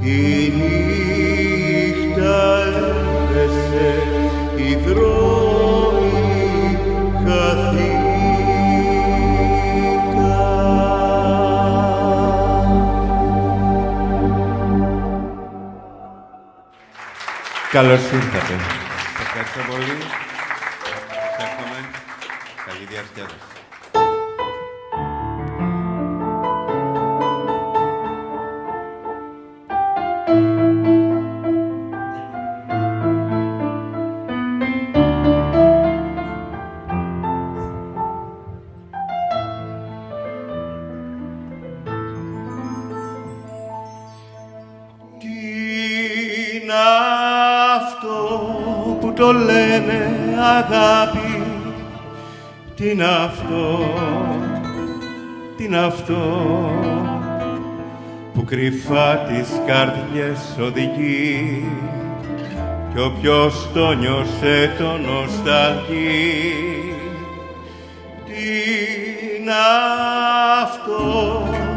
η νύχτα έπεσε, οι δρόμοι χαθήκαν. Καλώς ήρθατε. Ευχαριστώ πολύ. Ευχαριστούμε. Καλή διασκέδαση. Το λένε αγάπη, τι είναι αυτό που κρυφά τις καρδιές οδηγεί κι όποιος το νιώσε το νοσταλγεί. Τι είναι αυτό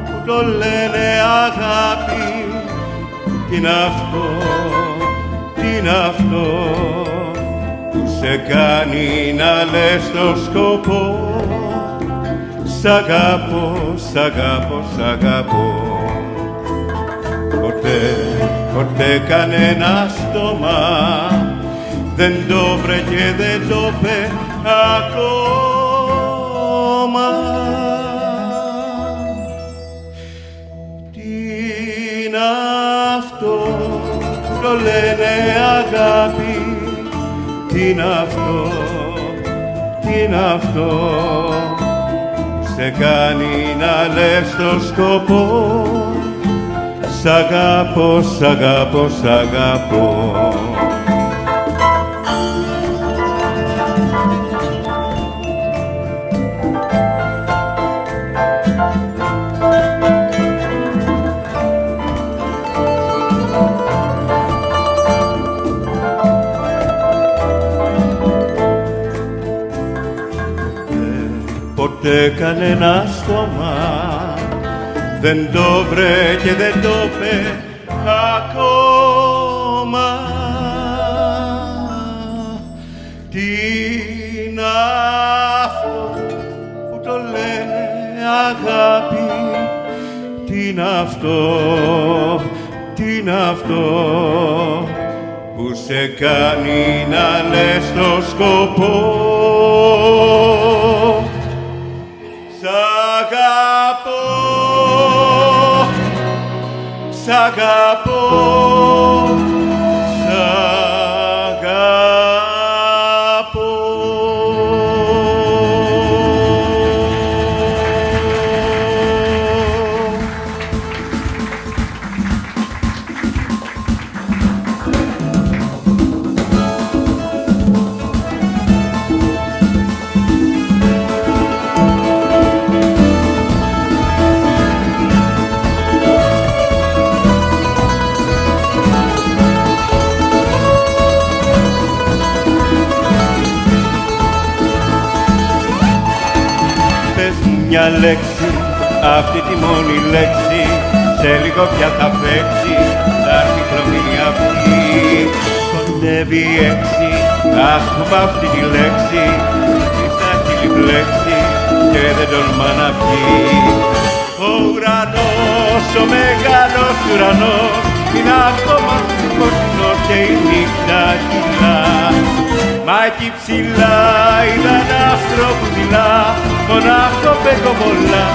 που το λένε αγάπη, τι είναι αυτό σε κάνει να λες το σκοπό σ' αγαπώ, σ' αγαπώ, σ' αγαπώ. Ποτέ κανένα στόμα δεν το βρε και δεν το πε ακόμα. Τι είναι αυτό που το λένε αγάπη, τι είναι αυτό σε κάνει να λες το σκοπό σ' αγαπώ, σ' αγαπώ, σ' αγαπώ. Ποτέ κανένα στόμα δεν το βρε και δεν το πε ακόμα. Τι είναι αυτό που το λένε αγάπη, τι είναι αυτό που σε κάνει να λες το σκοπό σ' αγαπώ, σ' αγαπώ. Μια λέξη, αυτή τη μόνη λέξη, σε λίγο πια θα παίξει, θα έρθει η χρονή αυτή. Κοντεύει έξι, ας πούμε αυτή τη λέξη, της θα έχει μπλέξει και δεν τολμά να βγει. Ο ουρανός, ο μεγάλος ουρανός, είναι ακόμα σκοτεινός και η νύχτα κυλά. Μα εκεί ψηλά είδα ένα άστρο που δειλά, μονάχο πεκοβολά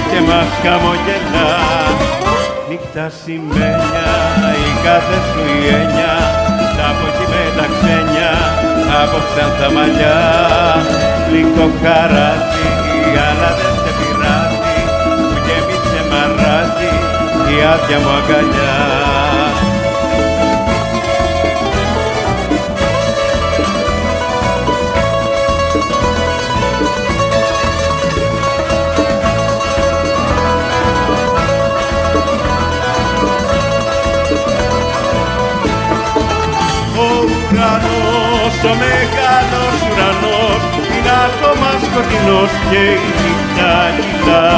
και μας χαμογελά. Νύχτα σημαίνια, η κάθε σου η έννοια, τα από εκεί με τα ξένια, απόψαν τα μαλλιά. Λίγο χαράζει, αλλά δεν σε πειράζει, που γέμισε μαράζει η άδεια μου αγκαλιά. Ο μεγάλος ουρανός είναι ακόμα σκοτεινός και η νύχτα κυλά.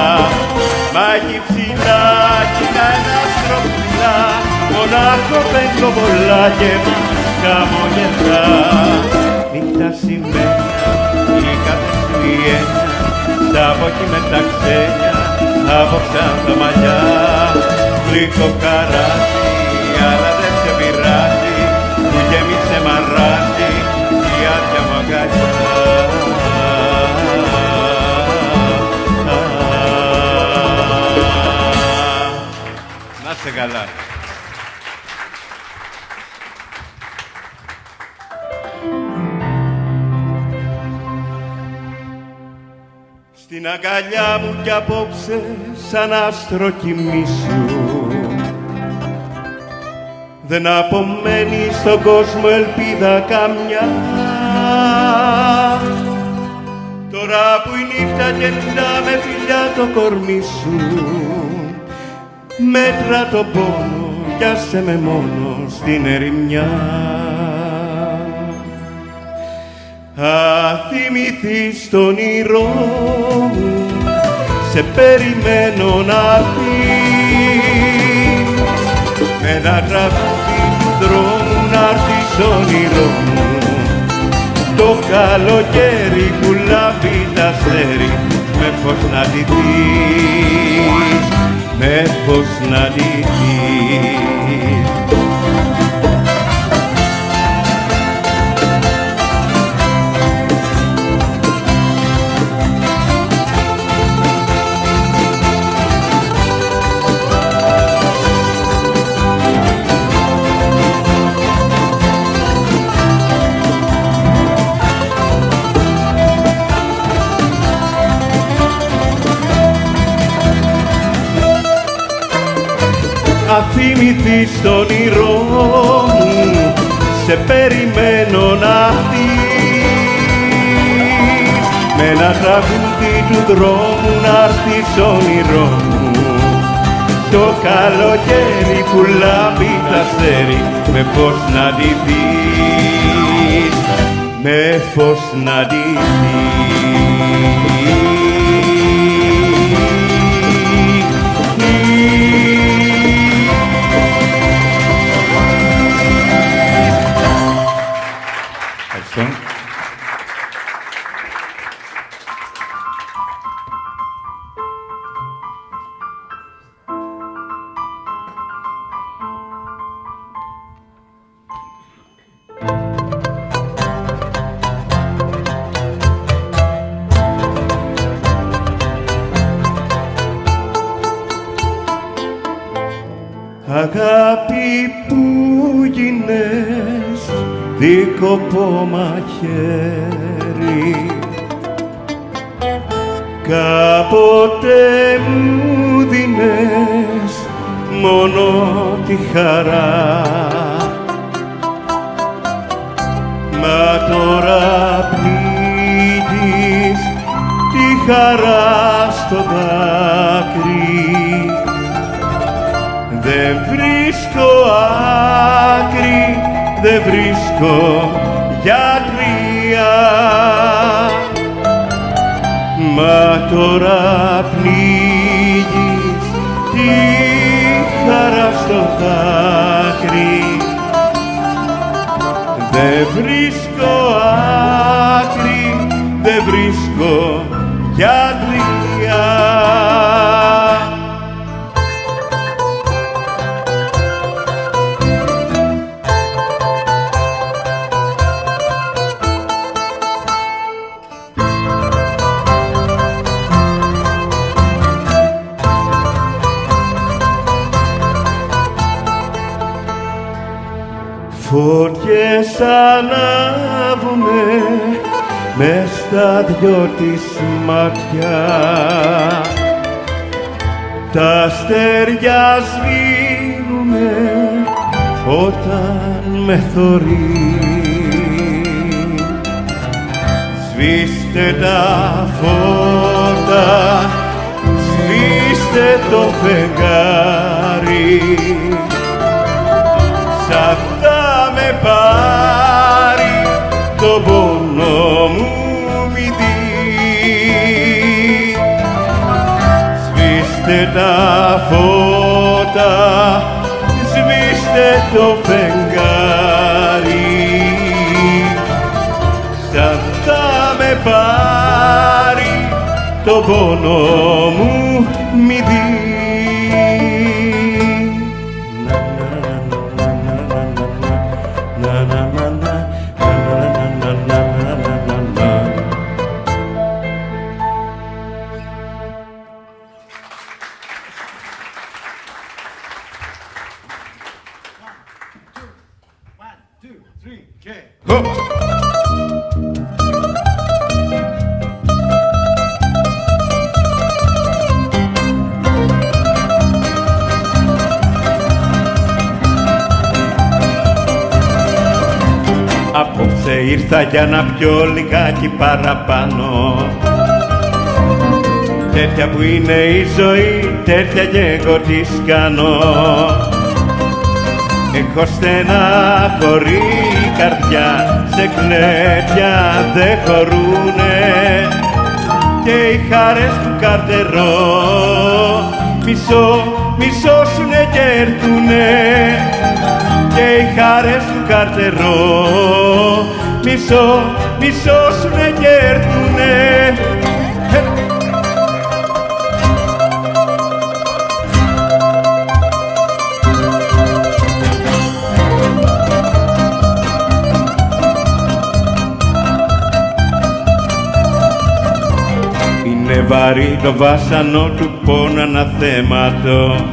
Μα εκεί ψηλά κυλά ένα άστρο ψηλά, μονάχο πεντοβολά και μας χαμογελά. Νύχτα σημαία, η κάθε σου η ένα, σ' από εκεί με τα ξένια, απόψε τα μαλλιά. Γλυκό καράβι, αλλά δεν σε πειράζει, που γέμισε μαράζι, η άδεια μου αγκαλιά. Να σε καλά. Στην αγκαλιά μου κι απόψε σαν άστρο κοιμήσου. Δεν απομένει στον κόσμο ελπίδα καμιά. Τώρα που η νύχτα γεννά με φιλιά το κορμί σου, μέτρα το πόνο κι άσε με μόνο στην ερημιά. Αθυμηθείς τον όνειρό μου, σε περιμένω να δεις, με ένα τραγούδι του δρόμου να έρθεις όνειρό μου. Το καλοκαίρι που λάβει τ' αστέρι, με φως να ντυθείς, με φως να ντυθείς. Αθυμηθείς τον όνειρό μου, σε περιμένω να δεις, με ένα τραγούδι του δρόμου να έρθεις όνειρό μου. Το καλοκαίρι που λάμπει τ' αστέρι, με φως να ντυθείς, με φως να ντυθείς. Αγάπη που γίνες δίκοπο μαχαίρι, κάποτε μου δίνες μόνο τη χαρά, μα τώρα πνίγεις τη χαρά στο δάκρυ. Δεν βρίσκω άκρη, δεν βρίσκω γιατρία, μα τώρα πνίγεις τη χαρά στο δάκρυ. Δεν βρίσκω άκρη, δεν βρίσκω γιατρία. Φωτιές ανάβουνε μες στα δυο της μάτια, τα αστέρια σβήνουνε όταν με θωρεί. Σβήστε τα φώτα, σβήστε το φεγγάρι, σ' αυτά με πάρει το πόνο μου μηδί. Σβήστε τα φώτα, σβήστε κλείστε το φεγγάρι, σαν θα με πάρει το πόνο μου μη δει. Απόψε ήρθα για να πιω λιγάκι παραπάνω. Τέτοια που είναι η ζωή, τέτοια και εγώ της κάνω. Έχω στεναχωρή καρδιά, σε κλαίπια δεν χωρούνε, και οι χαρές του καρτερώ μισώσουνε και έρθουνε, και οι χαρές του καρτερώ μισώσουνε και έρθουνε. Είναι βαρύ το βάσανο του πόνου αναθέματο.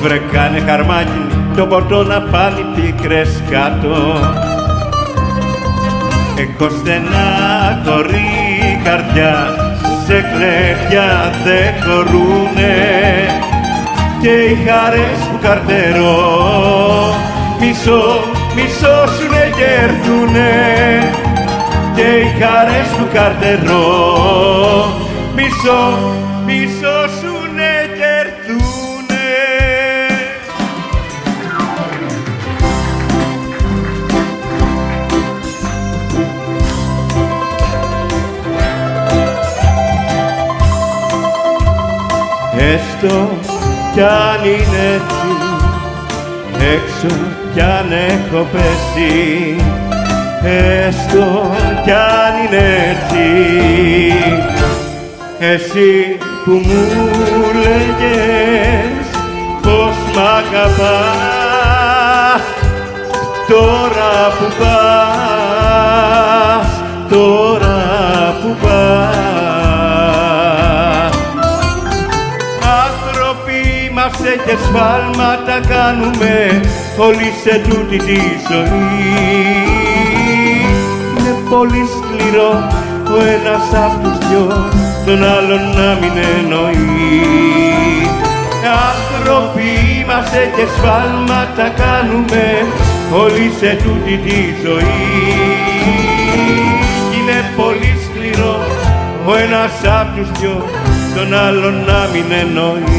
Βρε κάνε χαρμάκι το ποτό να πάλι πίκρες κάτω. Έχω στεναχωρή καρδιά, σε κλαίπια δεν χωρούνε, και οι χαρές που καρτερώ μισώσουνε και έρθουνε, και οι χαρές του καρτερώ μισώσουνε και έρθουνε. Έστω κι αν είναι έτσι, έξω κι αν έχω πέσει, έστω κι αν είναι έτσι, εσύ που μου λέγες πως μ' αγαπάς, τώρα που πας, τώρα που πας. Άνθρωποι είμαστε και σφάλματα κάνουμε όλοι σε τούτη τη ζωή. Είναι πολύ σκληρό ο ένας απ' τους δυο τον άλλον να μην εννοεί. Άνθρωποι είμαστε και σφάλματα κάνουμε όλοι σε τούτη τη ζωή. Είναι πολύ σκληρό ο ένας απ' τους δυο τον άλλον να μην εννοεί.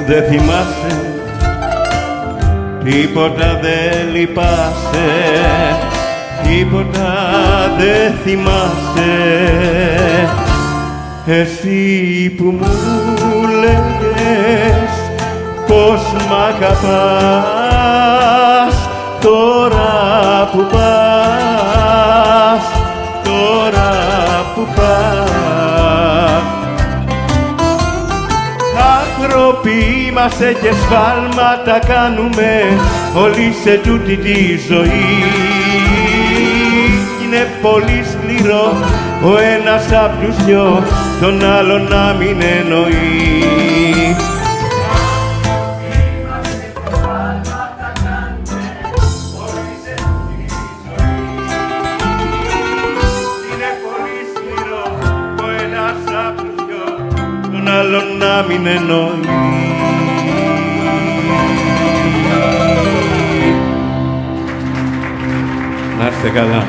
Δεν θυμάσαι, τίποτα δεν λυπάσαι, τίποτα δεν θυμάσαι, εσύ που μου λέγες πως μ' αγαπάς, τώρα που πας, τώρα που πας. Άνθρωποι είμαστε και σφάλματα κάνουμε όλοι σε τούτη τη ζωή. Είναι πολύ σκληρό ο ένας απ' τους δυο τον άλλον να μην εννοεί. Άλλον να μην εννοεί. Να είστε καλά.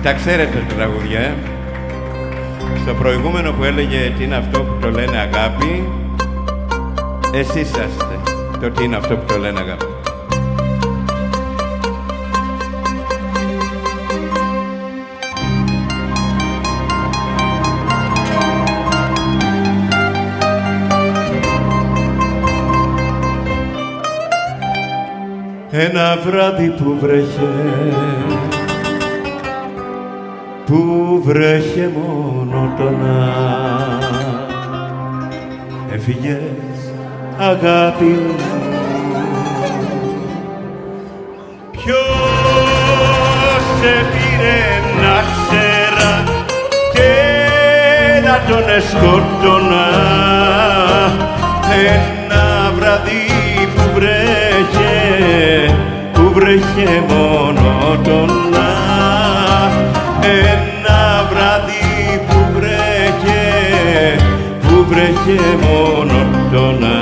Τα ξέρετε τα τραγούδια, Στο προηγούμενο που έλεγε τι είναι αυτό που το λένε αγάπη, εσείς είσαστε το τι είναι αυτό που το λένε αγάπη. Ένα βράδυ που βρέχε μονότονα, έφυγες αγάπη μου. Ποιος σε πήρε να ξέρα και να τον σκότωνα, ένα βράδυ που βρέχε μονότονα, ένα βράδυ που βρέχε μονότονα.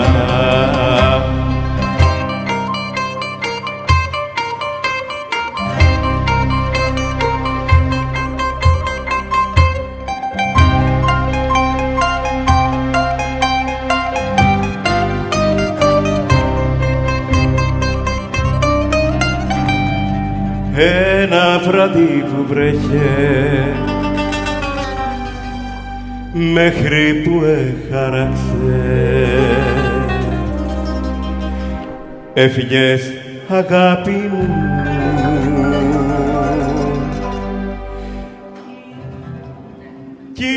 Ένα βράδυ που βρέχε μέχρι που έχαραξε, έφυγες αγάπη μου. Κι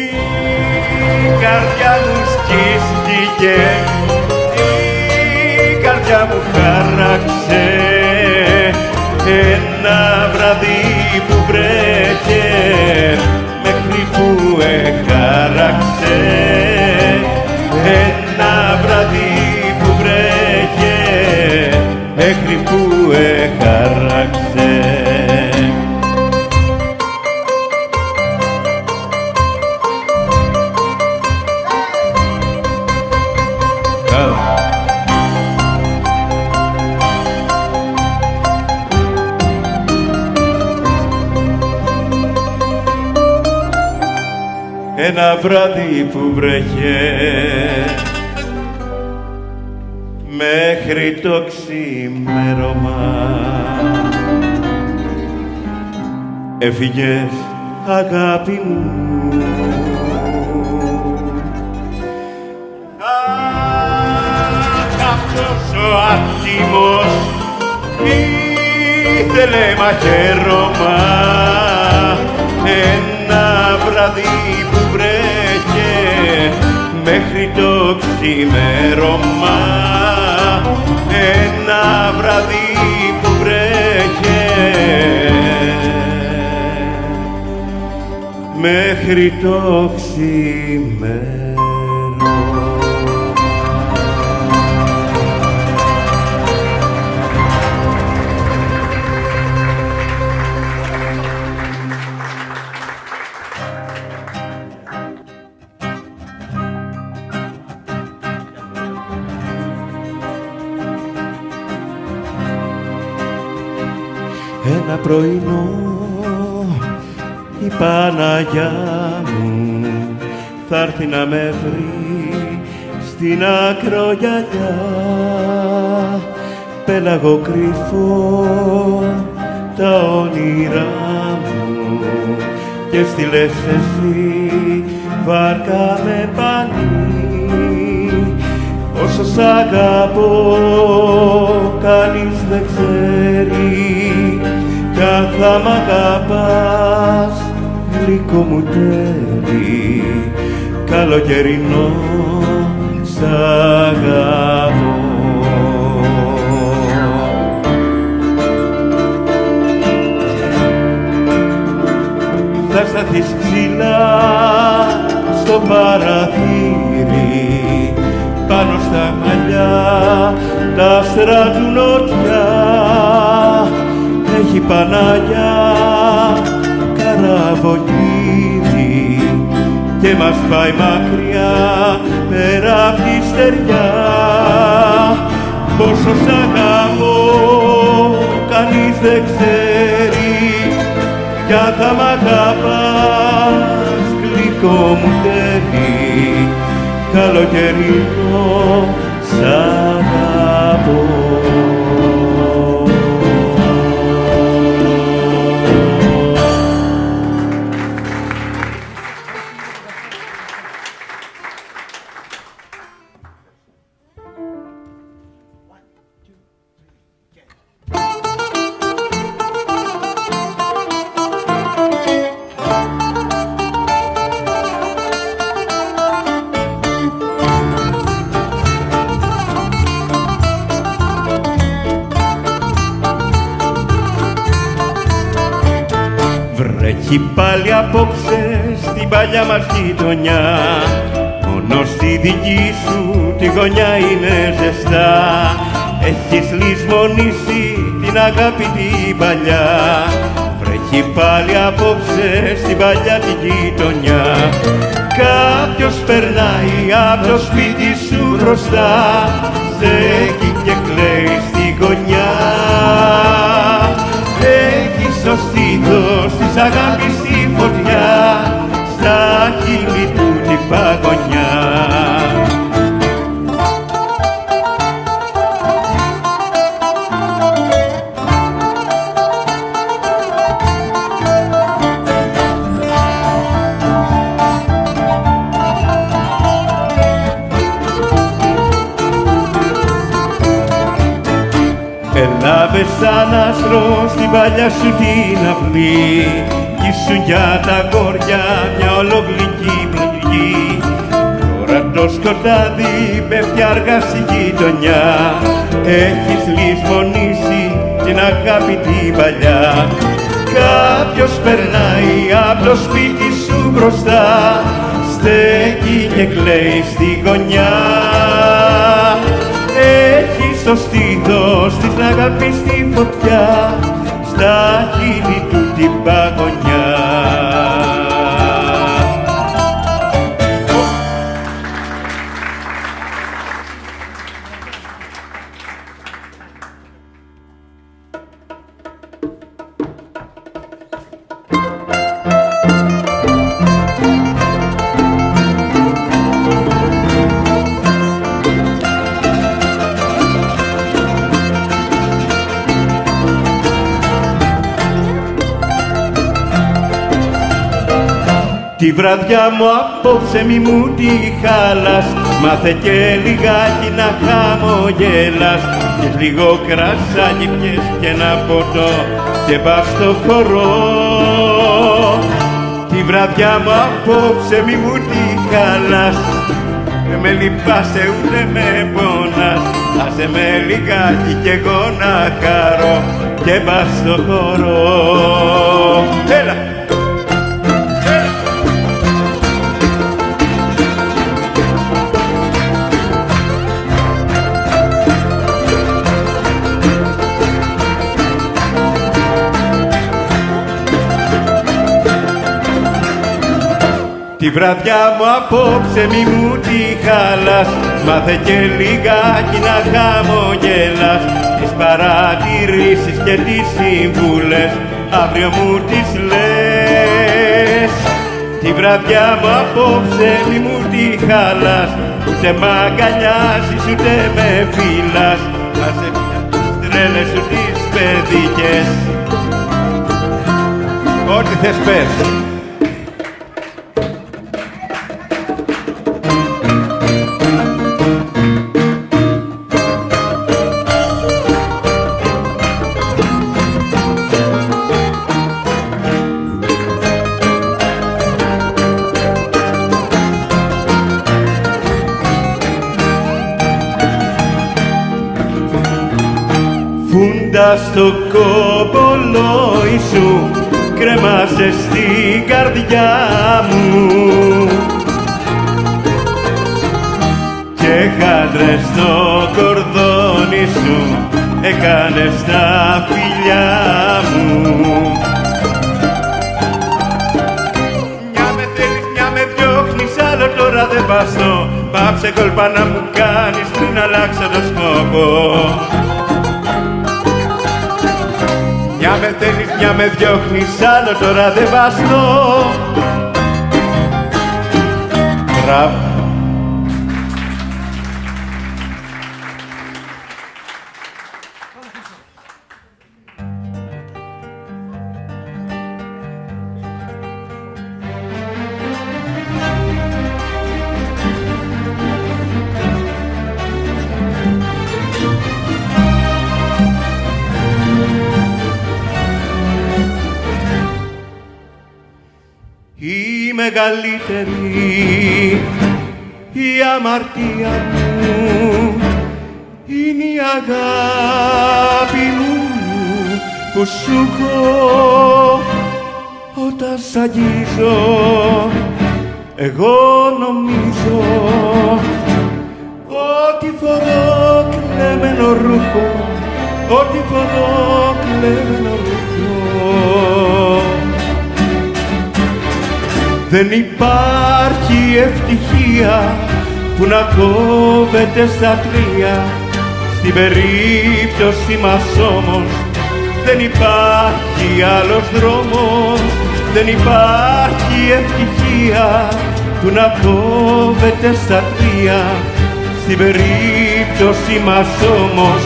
η καρδιά μου σκίστηκε, η καρδιά μου χάραξε, ένα βράδυ που βρέχε μέχρι που έχαραξε, ένα βράδυ που βρέχε μέχρι που έχαραξε. Ένα βράδυ που βρέχε μέχρι το ξημέρωμα, έφυγες αγάπη μου. Αυτός ο άτιμος ήθελε μαχαίρωμα, ένα βράδυ που βρέχε μέχρι το ξημέρωμα, ένα βράδυ που βρέχε μέχρι το ξημέρωμα. Ένα πρωινό η Παναγιά μου θα έρθει να με βρει στην ακρογιαλιά, πέλαγο κρυφό τα όνειρά μου και στείλες εσύ βάρκα με πανί. Όσο σ' αγαπώ κανείς δεν ξέρει, κι αν θα μ' αγαπάς γλυκό μου τέρι, καλοκαιρινό σ' αγαπώ. Θα σταθείς ψηλά στο παραθύρι, πάνω στα μαλλιά τα άστρα του νότια, έχει Παναγιά καραβολίδι και μας πάει μακριά πέρα απ' τη στεριά. Πόσο σ' αγαπώ κανείς δεν ξέρει, κι αν θα μ' αγαπάς δικό μου τέρι, καλοκαιρινό σ' αγαπώ. Βρέχει πάλι απόψε στην παλιά μας γειτονιά, μόνο στη δική σου τη γωνιά είναι ζεστά. Έχεις λησμονήσει την αγάπη την παλιά, βρέχει πάλι απόψε στην παλιά τη γειτονιά. Κάποιος περνάει απ' το σπίτι σου μπροστά, στέκει και κλαίει στη γωνιά. Έχεις το στήθος της αγάπης στη φωτιά, στα χείλη του την παγωνιά. Έλαβες σαν άστρο στην παλιά σου την αυλή, κι ήσουν για τα αγόρια μια ολογλυκή πληγή. Τώρα το σκοτάδι πέφτει αργά στη γειτονιά, έχεις λησμονήσει την αγάπη την παλιά. Κάποιος περνάει απ' το σπίτι σου μπροστά, στέκει και κλαίει στη γωνιά. Έχεις το στήθος της αγάπης στη φωτιά, στα χείλη του την παγωνιά. Τη βραδιά μου απόψε μη μου τη χάλας, μάθε και λιγάκι να χαμογέλας. Και λίγο κρασάκι πιες και ένα ποτό και πας στο χορό. Τη βραδιά μου απόψε μη μου τη χάλας, δεν με λυπάσαι ούτε με πονάς. Άσε με λιγάκι κι εγώ να χαρώ και πας στο χορό. Έλα! Τη βραδιά μου απόψε μη μου τη χάλας, μάθε και λιγάκι να χαμογέλας. Τις παρατηρήσεις και τις συμβούλες αύριο μου τις λες. Τη βραδιά μου απόψε μη μου τη χάλας, ούτε μ' αγκαλιάζεις ούτε με φύλας. Άσε πια τις τρέλες σου τις παιδικές, ό,τι θες πες. Φούντα στο κομπολόι σου, κρέμασε στην καρδιά μου. Και χάντρες στο κορδόνι σου, έκανες τα φιλιά μου. Μια με θέλεις, μια με διώχνεις, άλλο τώρα δεν βαστώ. Πάψε κόλπα να μου κάνεις πριν αλλάξω το σκοπό. Μια με θέλεις, μια με διώχνεις, άλλο τώρα δεν βαστώ. Μπράβο. Η μεγαλύτερη η αμαρτία μου είναι η αγάπη μου που σου έχω όταν σ' αγγίζω. Εγώ νομίζω ότι φορώ κλεμμένο ρούχο, ότι φορώ κλεμμένο ρούχο. Δεν υπάρχει ευτυχία που να κόβεται στα τρία. Στην περίπτωση μας όμως δεν υπάρχει άλλος δρόμος. Δεν υπάρχει ευτυχία που να κόβεται στα τρία. Στην περίπτωση μας όμως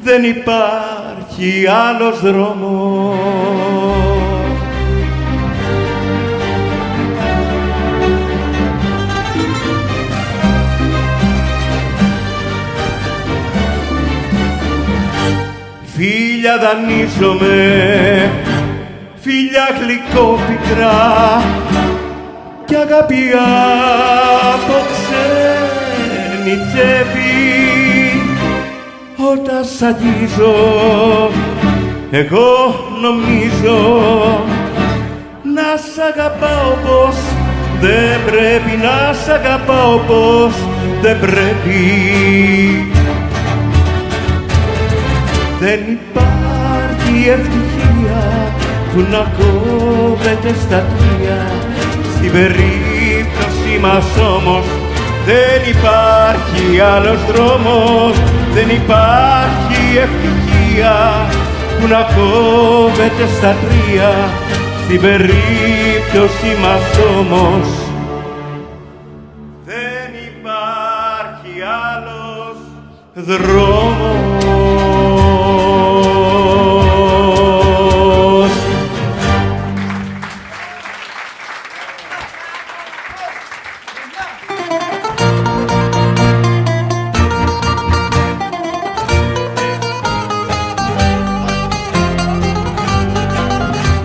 δεν υπάρχει άλλος δρόμος. Φίλια δανείζομαι, φίλια γλυκόπικρα κι αγάπη από ξένη τσέπη. Όταν σ' αγγίζω, εγώ νομίζω να σ' αγαπάω πως δεν πρέπει, να σ' αγαπάω πως δεν πρέπει. Δεν υπάρχει ευτυχία που να κόβεται στα τρία. Στην περίπτωση μας όμως δεν υπάρχει άλλος δρόμος. Δεν υπάρχει ευτυχία που να κόβεται στα τρία. Στην περίπτωση μας όμως δεν υπάρχει άλλος δρόμος.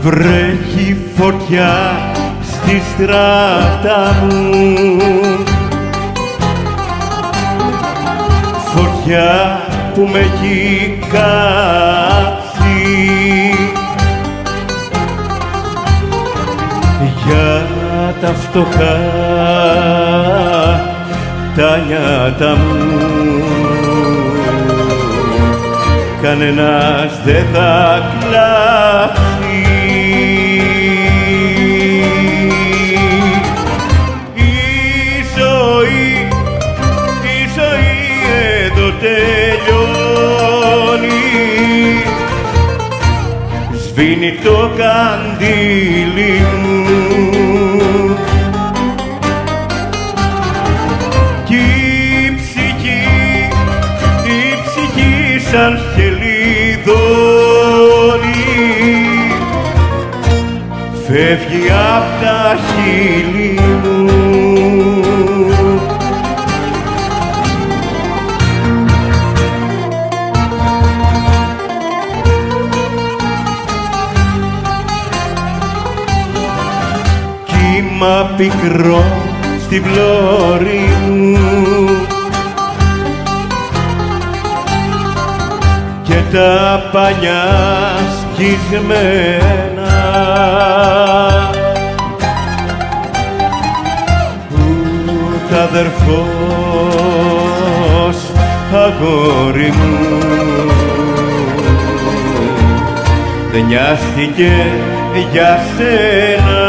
Βρέχει φωτιά στη στράτα μου, φωτιά που με έχει κάψει. Για τα φτωχά τα νιάτα μου κανένας δεν θα κλάψει. Η ζωή εδώ τελειώνει. Σβήνει το καντήλι μου κι η ψυχή σαν χελιδόνι φεύγει απ' τα χείλη μου. Κύμα πικρό στην πλώρη μου και τα πανιά σκισμένα ούτε αδερφός αγόρι μου δεν νοιάστηκε για σένα.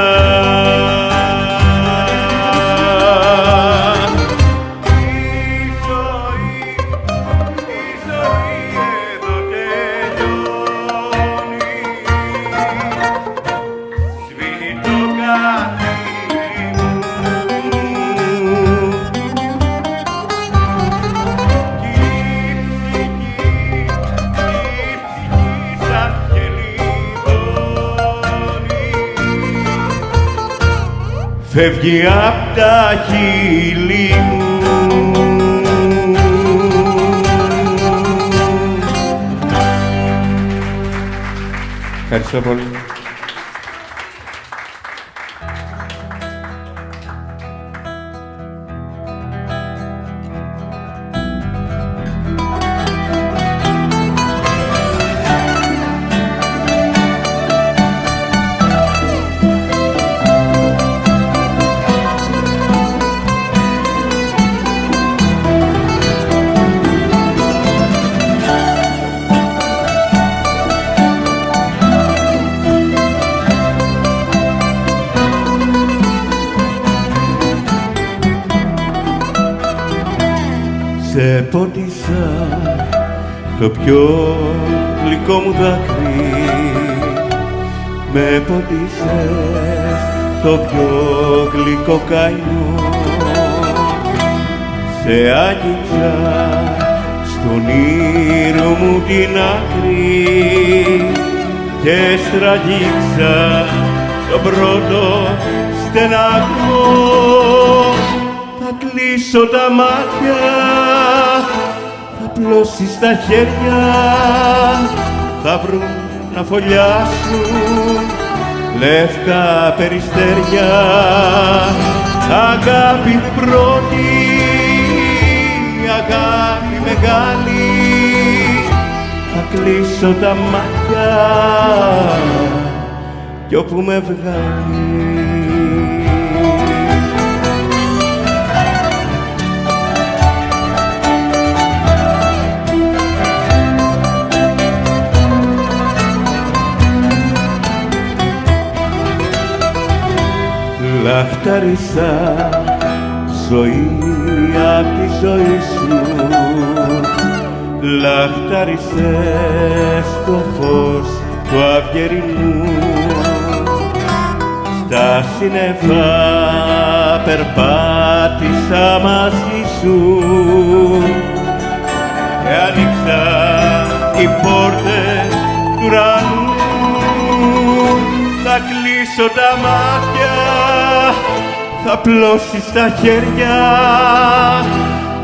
φεύγει απ' τα χείλη μου. Ευχαριστώ πολύ. Σε πότισα το πιο γλυκό μου δάκρυ, με πότισες το πιο γλυκό καημό. Σε άγγιξα στον ήρω μου την άκρη και στραγγίξα τον πρώτο στεναγμό. Θα κλείσω τα μάτια, θα πλώσεις τα χέρια, θα βρουν να φωλιάσουν λευκά περιστέρια. Αγάπη μου πρώτη, αγάπη μεγάλη, θα κλείσω τα μάτια κι όπου με βγάλει. Λαχτάρισα ζωή απ' τη ζωή σου, λαχτάρισες το φως του αυγερινού. Στα σύννεφα περπάτησα μαζί σου και άνοιξα οι πόρτες του ουρανού. Θα κλείσω τα μάτια, θα πλώσεις τα χέρια,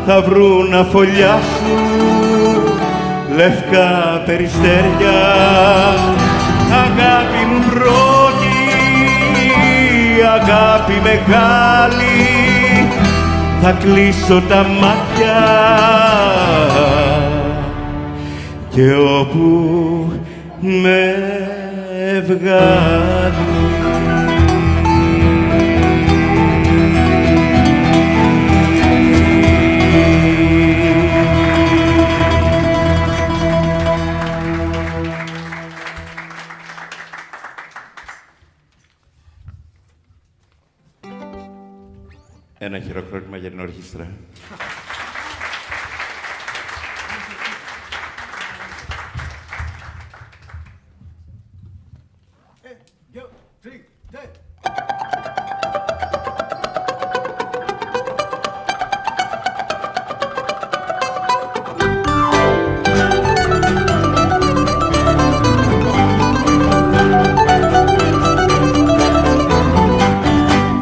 θα βρουν να φωλιάσουν λευκά περιστέρια. Αγάπη μου πρώτη, αγάπη μεγάλη, θα κλείσω τα μάτια και όπου με βγάλει. Ένα χειροκρότημα για την ορχήστρα.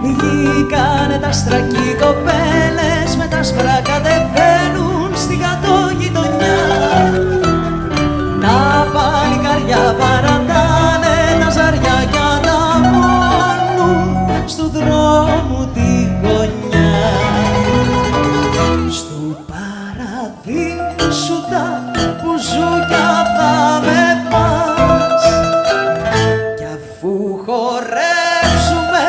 Βγήκανε τα στρακή κοπέλες με τα σπρά κατεβαίνουν στη γατογειτονιά. Τα παλικάρια παρατάνε τα ζαριά κι ανταμώνουν στου δρόμου τη γωνιά. Στου παραδείσου τα μπουζούκια θα με πας κι αφού χορέψουμε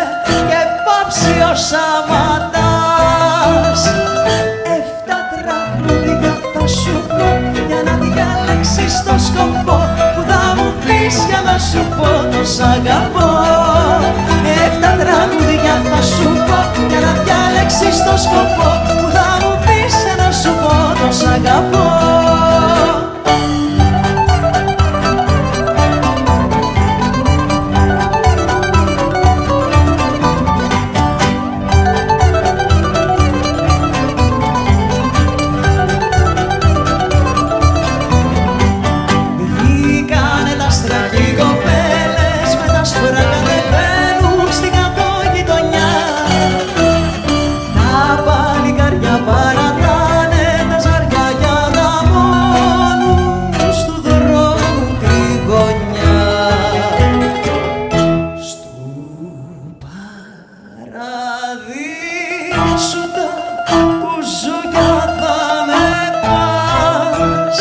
και πάψει ο Σαματάς, 7 τραγούδια θα σου πω για να διαλέξεις το σκοπό που θα μου πεις για να σου πω το σ' αγαπώ. 7 τραγούδια θα σου πω για να διαλέξεις το σκοπό που θα μου πεις για να σου πω το σ' αγαπώ. σου τα μπουζούκια θα με πας.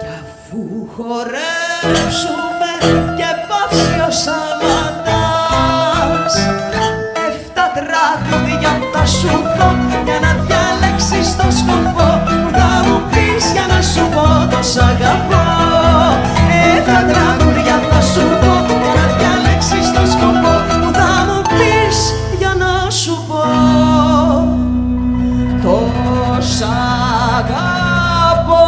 Κι αφού χορέψουμε και πάψει ο Σαββατάς, 7 τραγούδια θα σου πω για να διαλέξεις το σκοπό που θα μου πεις για να σου πω το σ' αγαπώ. 7 τραγούδια θα σου πω για να διαλέξεις το σκοπό που θα μου πεις για να σου πω το σ' αγαπώ.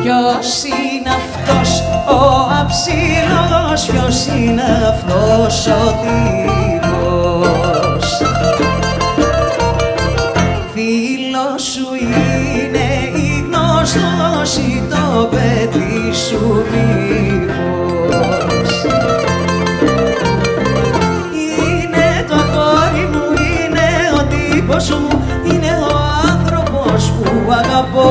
Ποιος είναι αυτός ο αψίλος, ποιος είναι αυτός ο τύπος? Φίλος σου είναι ή γνωστός ή το παιδί σου μήπως? Είναι το κόρη μου, είναι ο τύπος μου, είναι ο άνθρωπος που αγαπώ.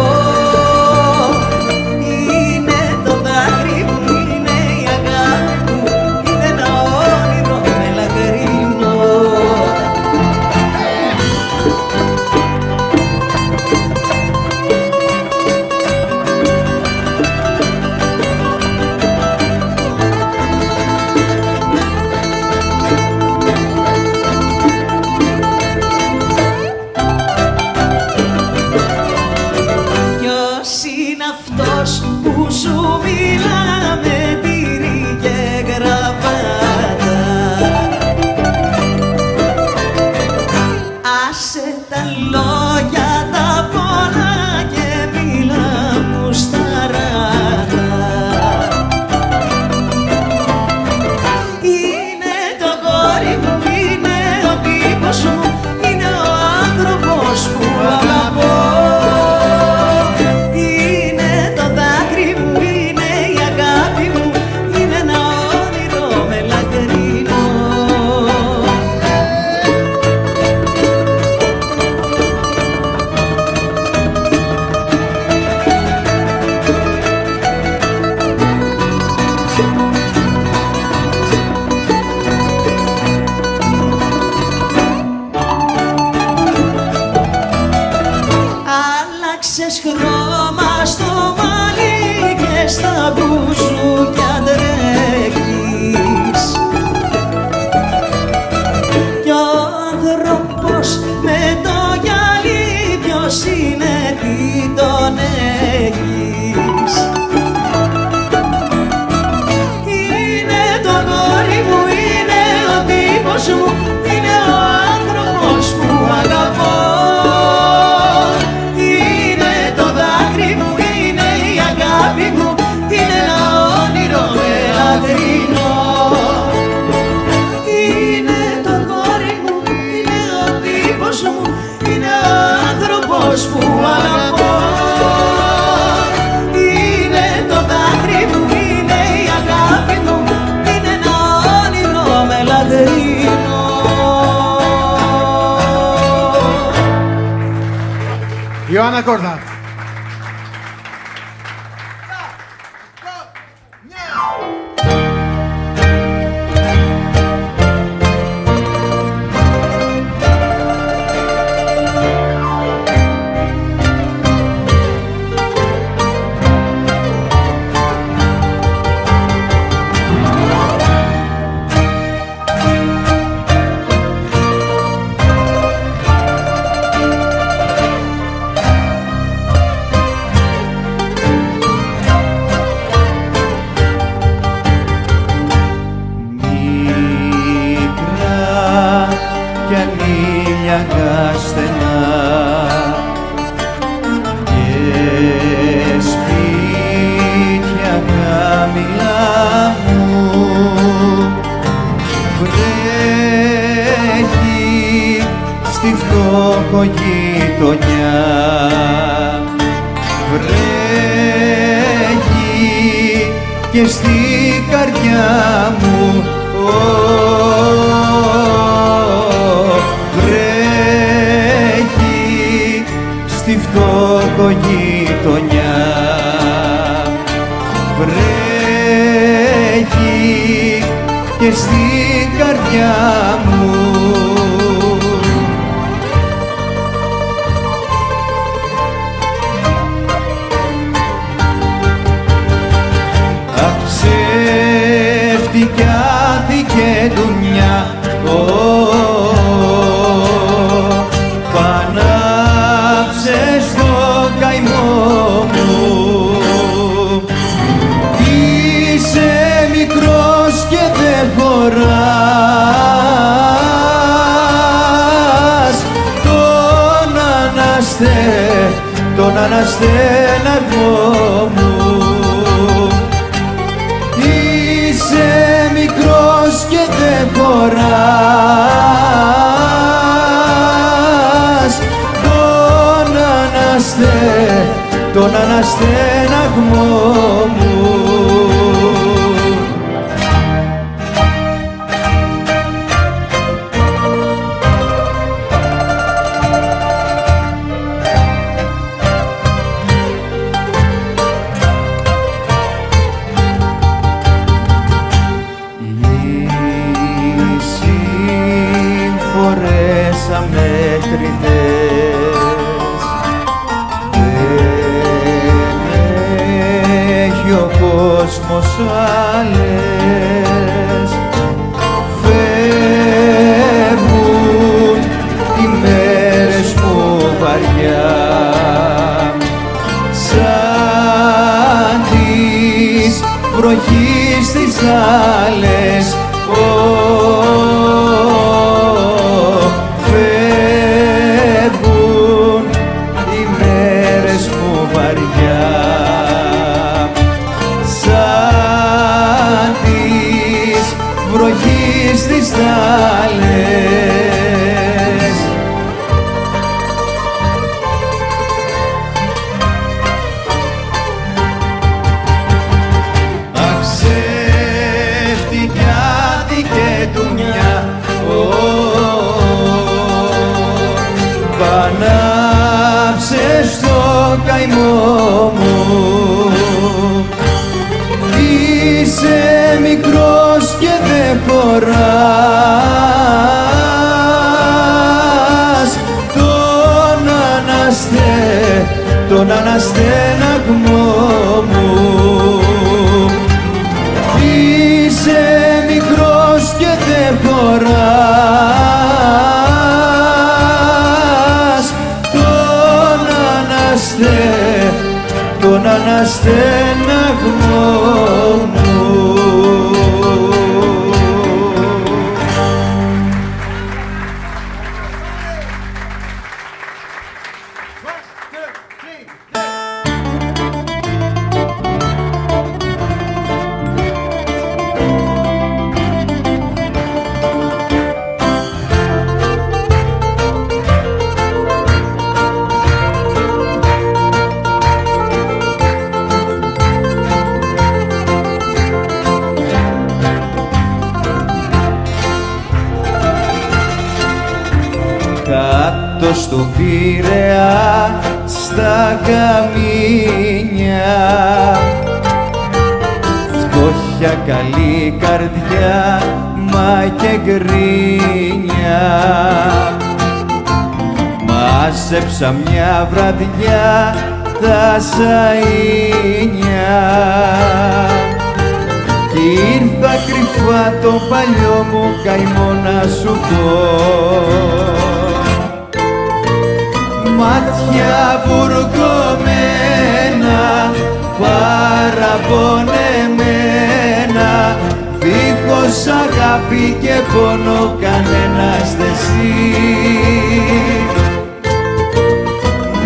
Που σου μιλά με τύρι και γραβάτα, άσε τα λόγια τα πολλά και μίλα μου σταράτα. Είναι το κόρη μου, είναι ο τύπος μου, είναι ο άνθρωπος που αγαπώ. Άλλαξες χρώμα στο μαλλί και στα μπουζούκια τρέχεις, κι ο άνθρωπος με το γυαλί ποιος είναι, τι τον έχεις? Είναι το κόρη μου, είναι ο τύπος μου, είναι ο άνθρωπος που αγαπώ. Είναι ένα όνειρο μελαγρινό. Είναι το κόρη μου, είναι ο τύπος μου, είναι ο άνθρωπος που αγαπώ. Είναι το δάκρυ μου, είναι η αγάπη μου, είναι ένα όνειρο μελαγρινό. Ιωάννα Κόρτα. στη φτωχογειτονιά. Βρέχει και στη καρδιά μου, βρέχει στη φτωχογειτονιά. Βρέχει και στη καρδιά μου. Αψεύτικη άδικη δουλειά, πανάψες το καημό μου. Είσαι μικρός και δεν χωράς τον αναστέναγμό μου. Είσαι μικρός και δεν χωράς τον αναστέναγμό μου. Αμέτρητες, δεν έχει ο κόσμος άλλες. Φεύγουν οι μέρες μου βαριά, σαν της βροχής τις άλλες. Φεύγουν οι μέρες μου βαριά, σαν της βροχής τις άλλες. Αψεύτικη άδικη δουλειά, πανάψες το καημό μου. Είσαι μικρός και δεν χωράς τον αναστέναγμό μου. Είσαι μικρός και δεν χωράς τον αναστέναγμό μου. Κάτω στο Πειραιά στα καμίνια, φτώχεια, καλή καρδιά, μα και γκρίνια. Μάζεψα μια βραδιά τα σαΐνια κι ήρθα κρυφά το παλιό μου καημό να σου πω. Μάτια βουρκωμένα, παραπονεμένα, δίχως αγάπη και πόνο κανένας δεν ζει.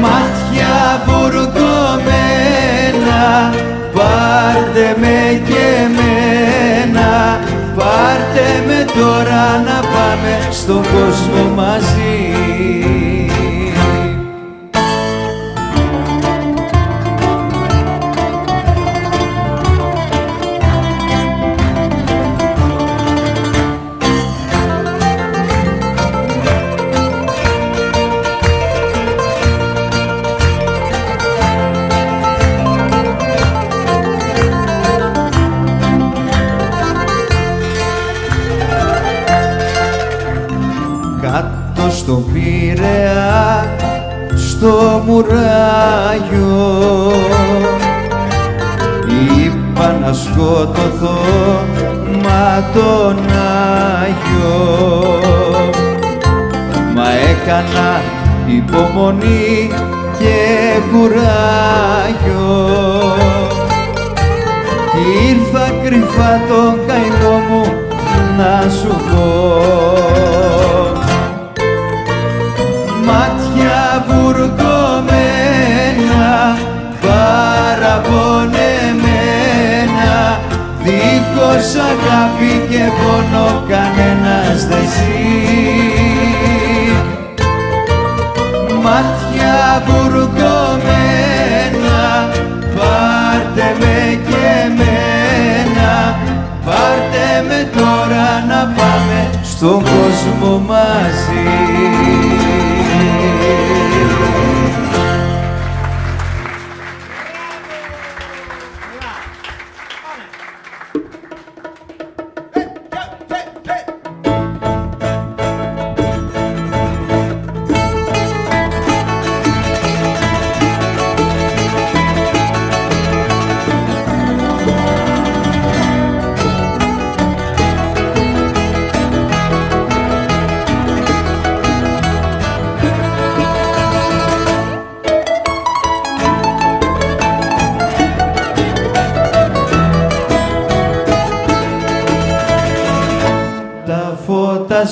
Μάτια βουρκωμένα, πάρτε με και εμένα, πάρτε με τώρα να πάμε στον κόσμο μαζί. στον Πειραιά, στο Μουράγιο. Είπα να σκοτωθώ, μα τον Άγιο. Μα έκανα υπομονή και κουράγιο κι ήρθα κρυφά τον καημό μου να σου πω. Μάτια βουρκωμένα, παραπονεμένα, δίχως αγάπη και πόνο κανένας δεν ζει. Μάτια βουρκωμένα, πάρτε με και εμένα, πάρτε με τώρα να πάμε στον κόσμο μαζί.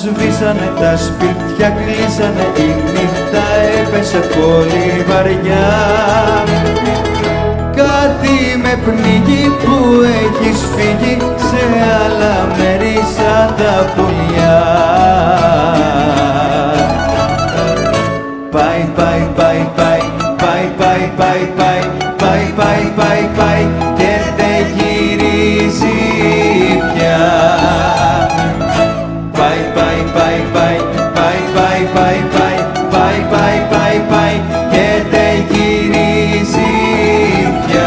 Σβήσανε, τα σπίτια κλείσανε, η νύχτα έπεσε πολύ βαριά. Κάτι με πνίγει που έχεις φύγει σε άλλα μέρη σαν τα πουλιά. Πάει, πάει, πάει, πάει, πάει, πάει, πάει, πάει, πάει, πάει, πάει, πάει και δεν γυρίζει πια. Πάει, πάει, πάει, πάει, πάει, πάει, πάει, πάει, πάει, πάει, πάει και δεν γυρίζει πια.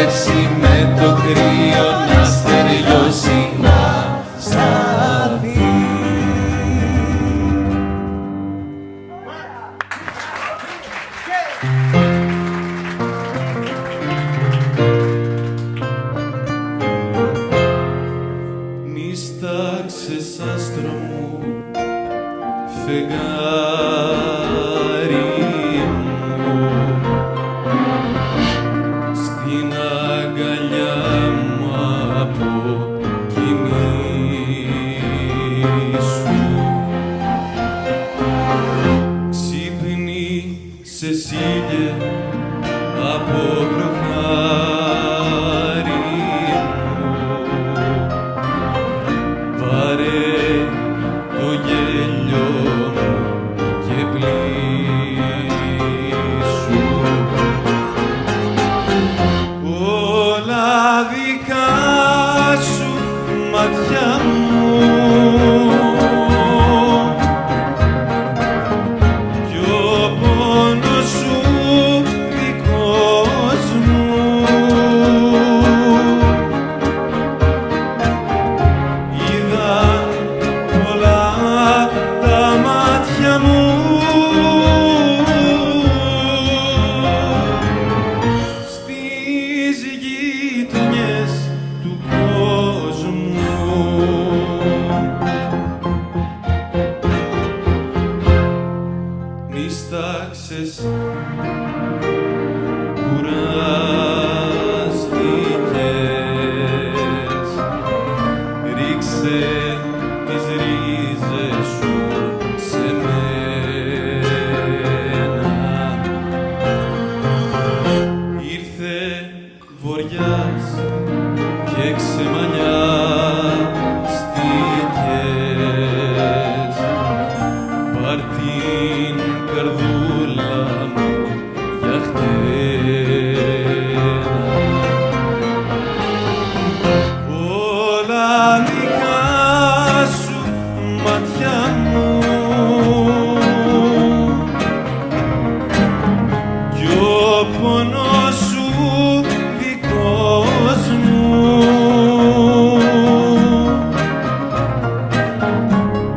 παλέψει με το κρύο να στεριώσει να σταθεί. Νίσταξες άστρο μου, φεγγάρι μου, στην αγκαλιά μου αποκοιμήσου. Ξύπνησες ήλιε από βροχάρι μου, πάρε το γέλιο μου και πλήσου. Όλα δικά σου μάτια μου κι ο πόνος σου δικός μου. Είδαν πολλά τα μάτια μου στις γειτονιές του κόσμου. Νίσταξες, κουράστηκες, ρίξε τις ρίζες σου σε μένα. Ήρθε βοριάς και ξεμανιάστηκες, πάρ' την καρδούλα μου για χτένα. Όλα δικά σου μάτια μου κι ο πόνος σου δικός μου.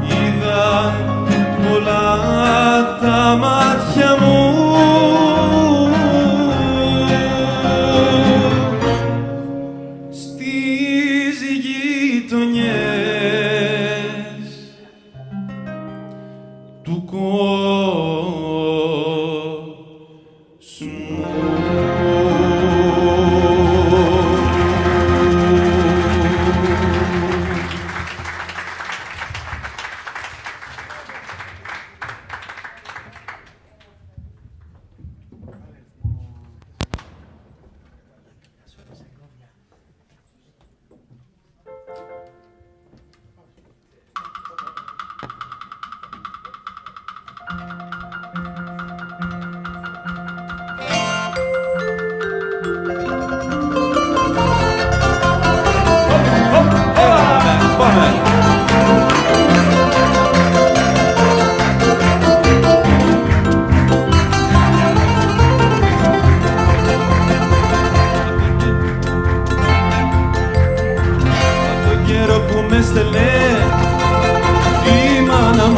Είδαν πολλά τα μάτια μου στις γειτονιές του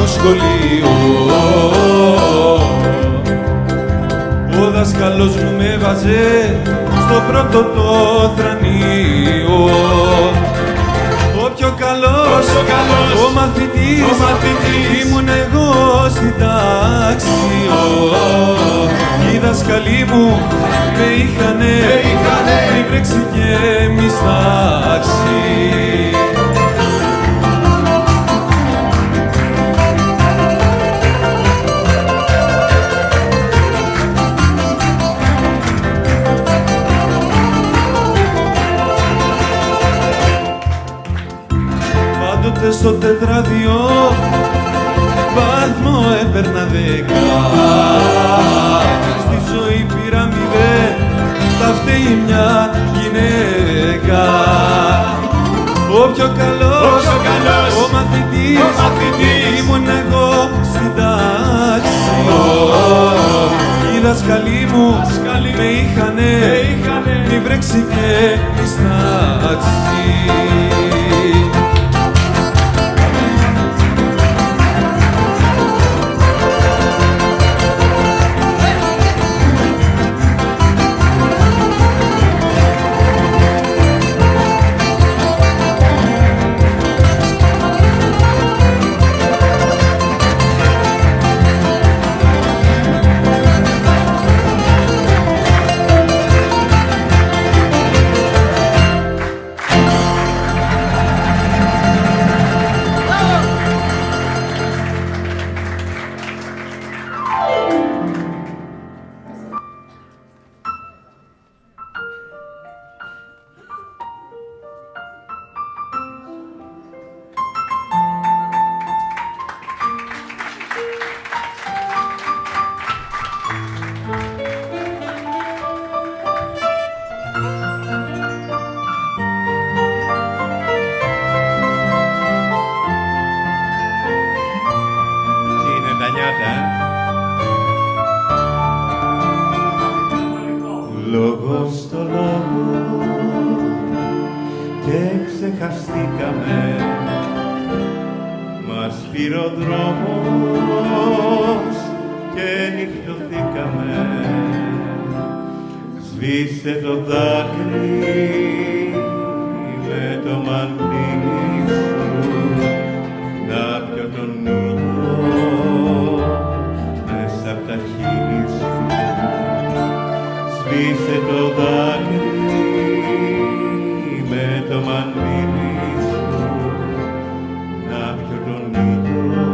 σχολείο. Ο δάσκαλος μου με βάζε στο πρώτο το θρανείο. Ο πιο καλός, ο μαθητής, ήμουν εγώ στην τάξη. Οι δάσκαλοι μου με είχανε πριν βρέξει και μιστάξει. Πάντοτε στο τετράδιο βαθμό έπαιρνα 10. Στη ζωή πήρα 0, τα φταίει μια γυναίκα. Ο πιο καλός, ο μαθητής, ήμουν εγώ στην τάξη. Οι δάσκαλοι μου με είχανε μη βρέξει πηγαίνεις ταξί. Λόγο στο λόγο και ξεχαστήκαμε, μας πήρε ο δρόμος και νυχτωθήκαμε. Σβήσε το δάκρυ με το μαντίλι σου, να πιω τον ήλιο μέσα απ' τα χείλη σου. Σβήσε το δάκρυ με το μαντίλι σου, να πιω τον ήλιο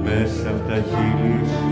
μέσα απ' τα χείλη σου.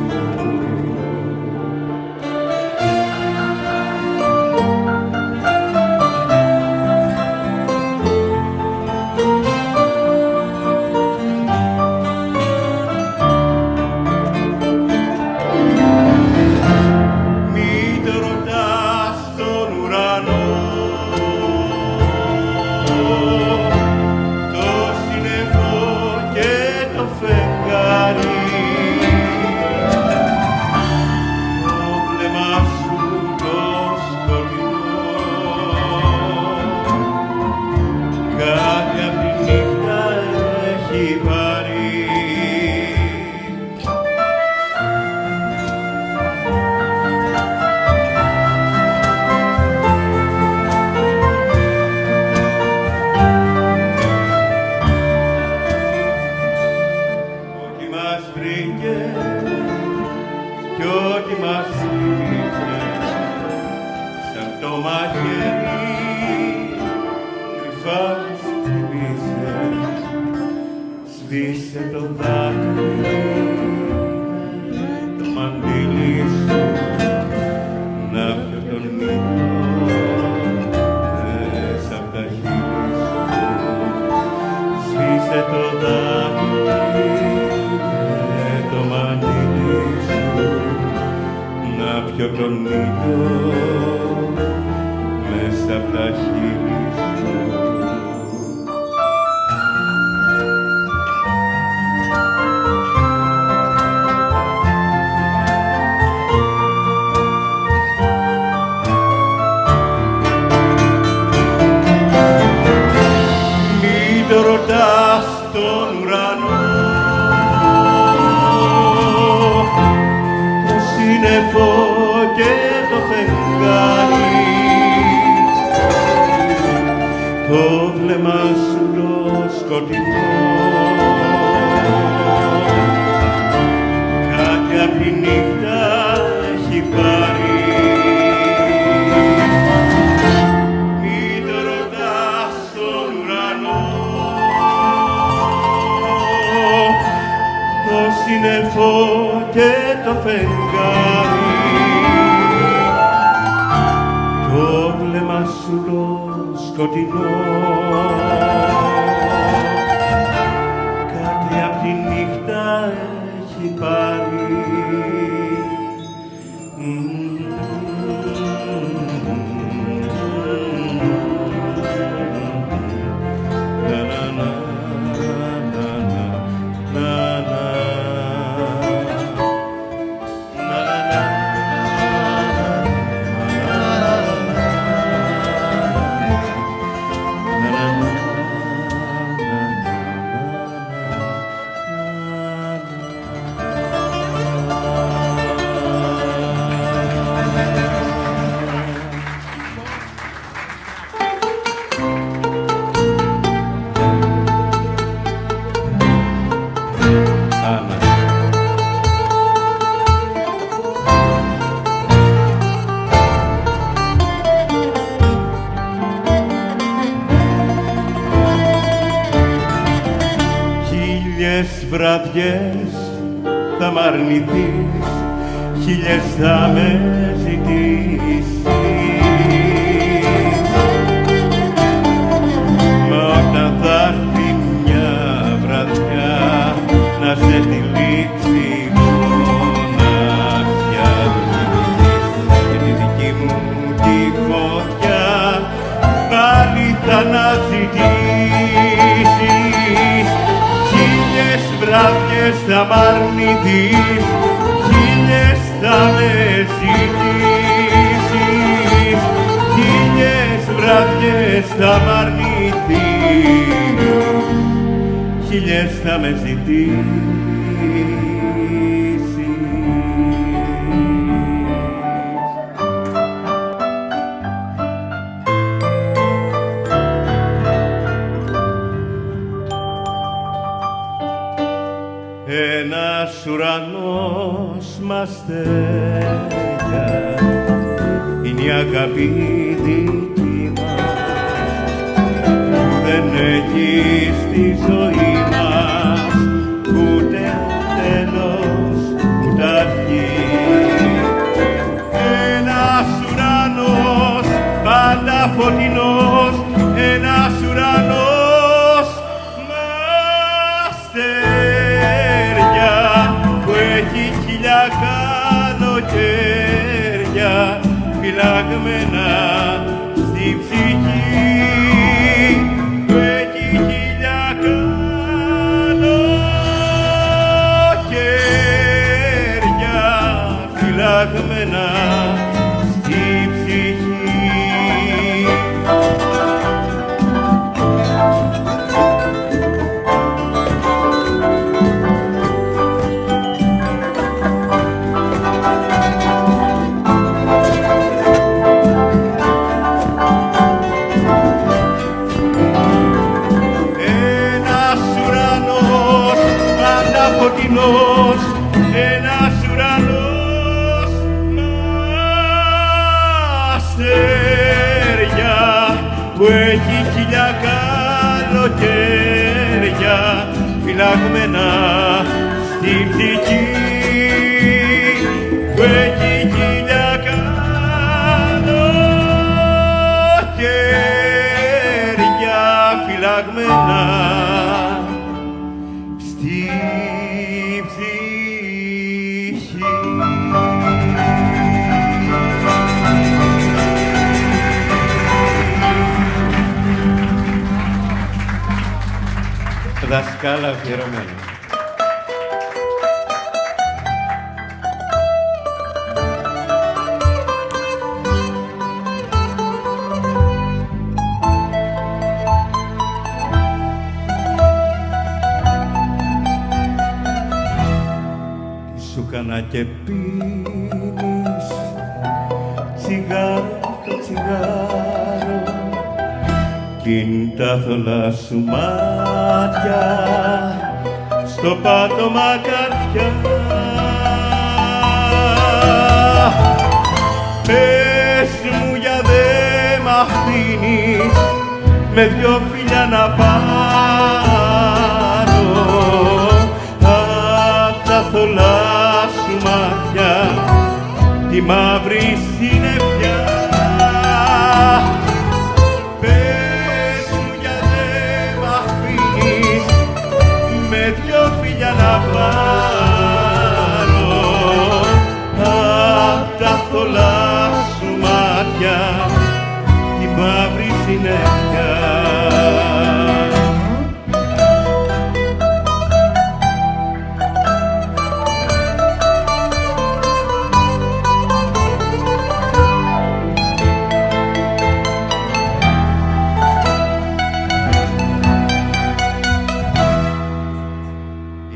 Σβήσε το δάκρυ, το μαντίλι σου, να πιω τον ήλιο μέσα απ' τα χείλη σου. Σβήσε το δάκρυ, το μαντίλι σου, να πιω τον ήλιο μέσα απ' τα χείλη σου. Στον ουρανό το σύννεφο και το φεγγάρι, το βλέμμα σου το σκοτεινό, κάτι απ' τη νύχτα έχει πάρει. Σύννεφο και το φεγγάρι, το βλέμμα σου το σκοτεινό, κάτι απ' τη νύχτα έχει πάρει. βραδιές θα μ' αρνηθείς, χίλιες θα με ζητήσεις. Μα όταν θα έρθει μια βραδιά να σε τυλίξει μοναξιά, και τη δική μου τη φωτιά πάλι θα αναζητήσεις. Χίλιες βράδιες θα μ' αρνηθείς, χίλιες θα με ζητήσεις. Χίλιες βράδιες θα μ' αρνηθείς, χίλιες θα με ζητήσεις. Ένας ουρανός μ' αστέρια είναι η αγάπη δική μας, που δεν έχει στη ζωή μας ούτε τέλος ούτε αρχή. Ένας ουρανός πάντα φωτεινός, ένας ουρανός μ' αστέρια που έχει χίλια καλοκαίρια φυλαγμένα στη ψυχή, που έχει χίλια καλοκαίρια φυλαγμένα στη ψυχή. Φωτεινός, ένας ουρανός μ' αστέρια που έχει χίλια καλοκαίρια φυλαγμένα στη ψυχή, που έχει χίλια καλοκαίρια φυλαγμένα στη δασκάλα αφιερωμένη. Τι σου κάνα και πίνεις τσιγάρο το τσιγάρο, κι είναι τα θολά σου μάτια στο πάτωμα καρδιά. Πες μου για δε μ' αφήνεις με δυο φιλιά να πάρω απ' τα θολά σου μάτια τη μαύρη συννεφιά. Να πάρω απ' τα θολά σου μάτια τη μαύρη συννεφιά.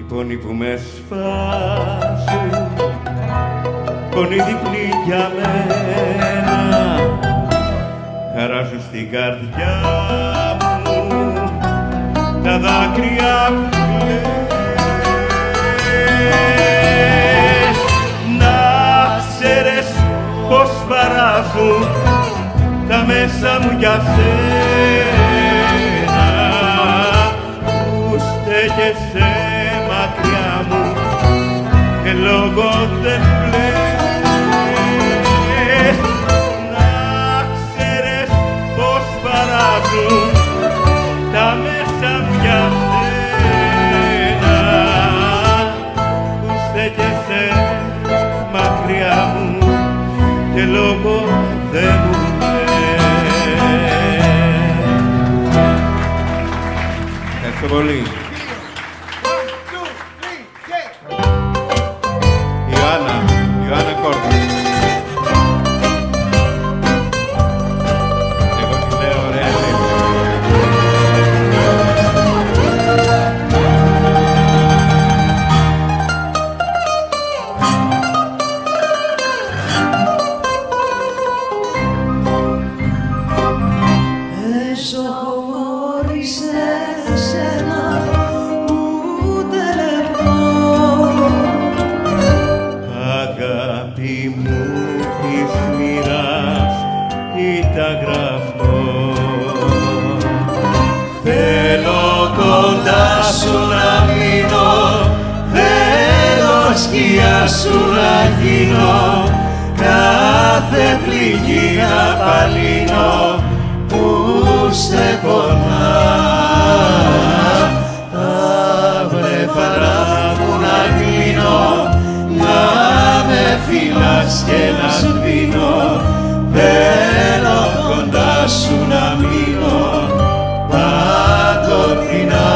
Πόνοι που με σφάζουν, πόνοι διπλοί για μένα, χαράζουν στην καρδιά μου τα δάκρυα που κλαις. Να ξέρεις πως παράζουν τα μέσα μου για σένα, που στέκεσαι μακριά λόγο δεν πλες. Να ξέρεις πως παράζουν τα μέσα για σένα που στέκεσαι μακριά μου και λόγο δεν μου λες. Ευχαριστώ πολύ. Ιωάννα Κόρτα. Εγώ τη λέω ωραία λέξη. Έσω χωρίς εσένα ούτε λεπτό. Αγάπη μου της μοίρας ήταν γραφτό. Θέλω κοντά σου να μείνω, θέλω σκιά σου να γίνω, κάθε πληγή να παλύνω που σε πονά. Τα βλέφαρα μου να κλείνω, να με φυλάς και να σβήνω, θέλω κοντά σου να μείνω παντοτινά.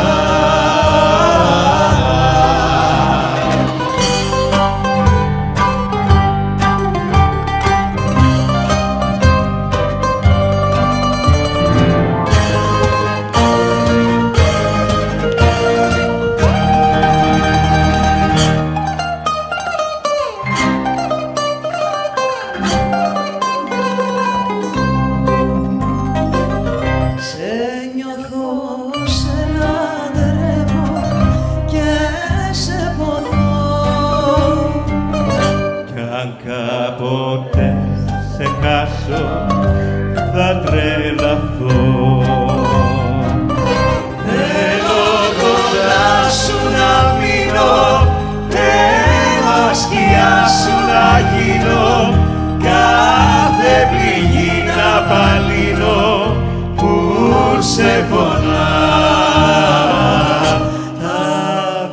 Σε νιώθω, σε λατρεύω και σε ποθώ. Κι αν κάποτε σε χάσω θα τρελαθώ. Θέλω κοντά σου να μείνω, θέλω σκιά σου να γίνω, κάθε πληγή να παλύνω που σε πονά. Τα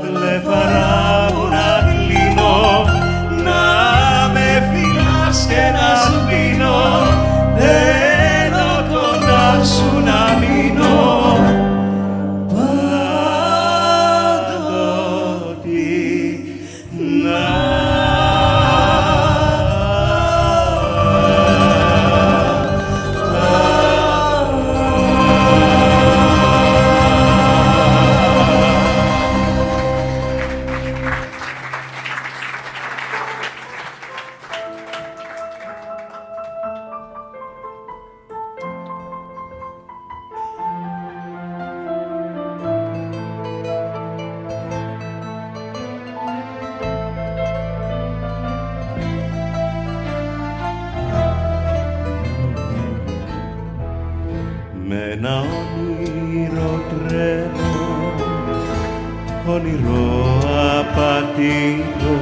βλέφαρα μου να κλείνω, να με φυλάς και να σβήνω, θέλω κοντά σου να μείνω παντοτινά. Με ένα όνειρο τρένο, όνειρο απατηλό,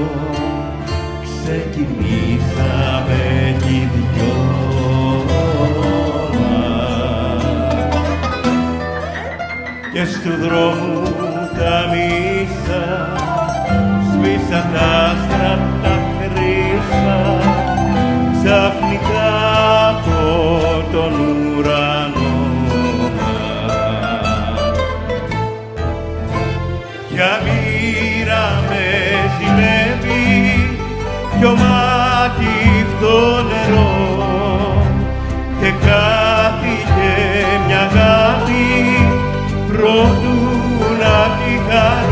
ξεκινήσαμε κι οι δυο μας. Και στου δρόμου τα μίσα σβήσαν τα άστρα τα χρύσα, ξαφνικά από τον ουρανό μας. Για μοίρα με ζηλεύει πιο μάτιφτο νερό και χάθηκε μια αγάπη προτού να τη χαρώ.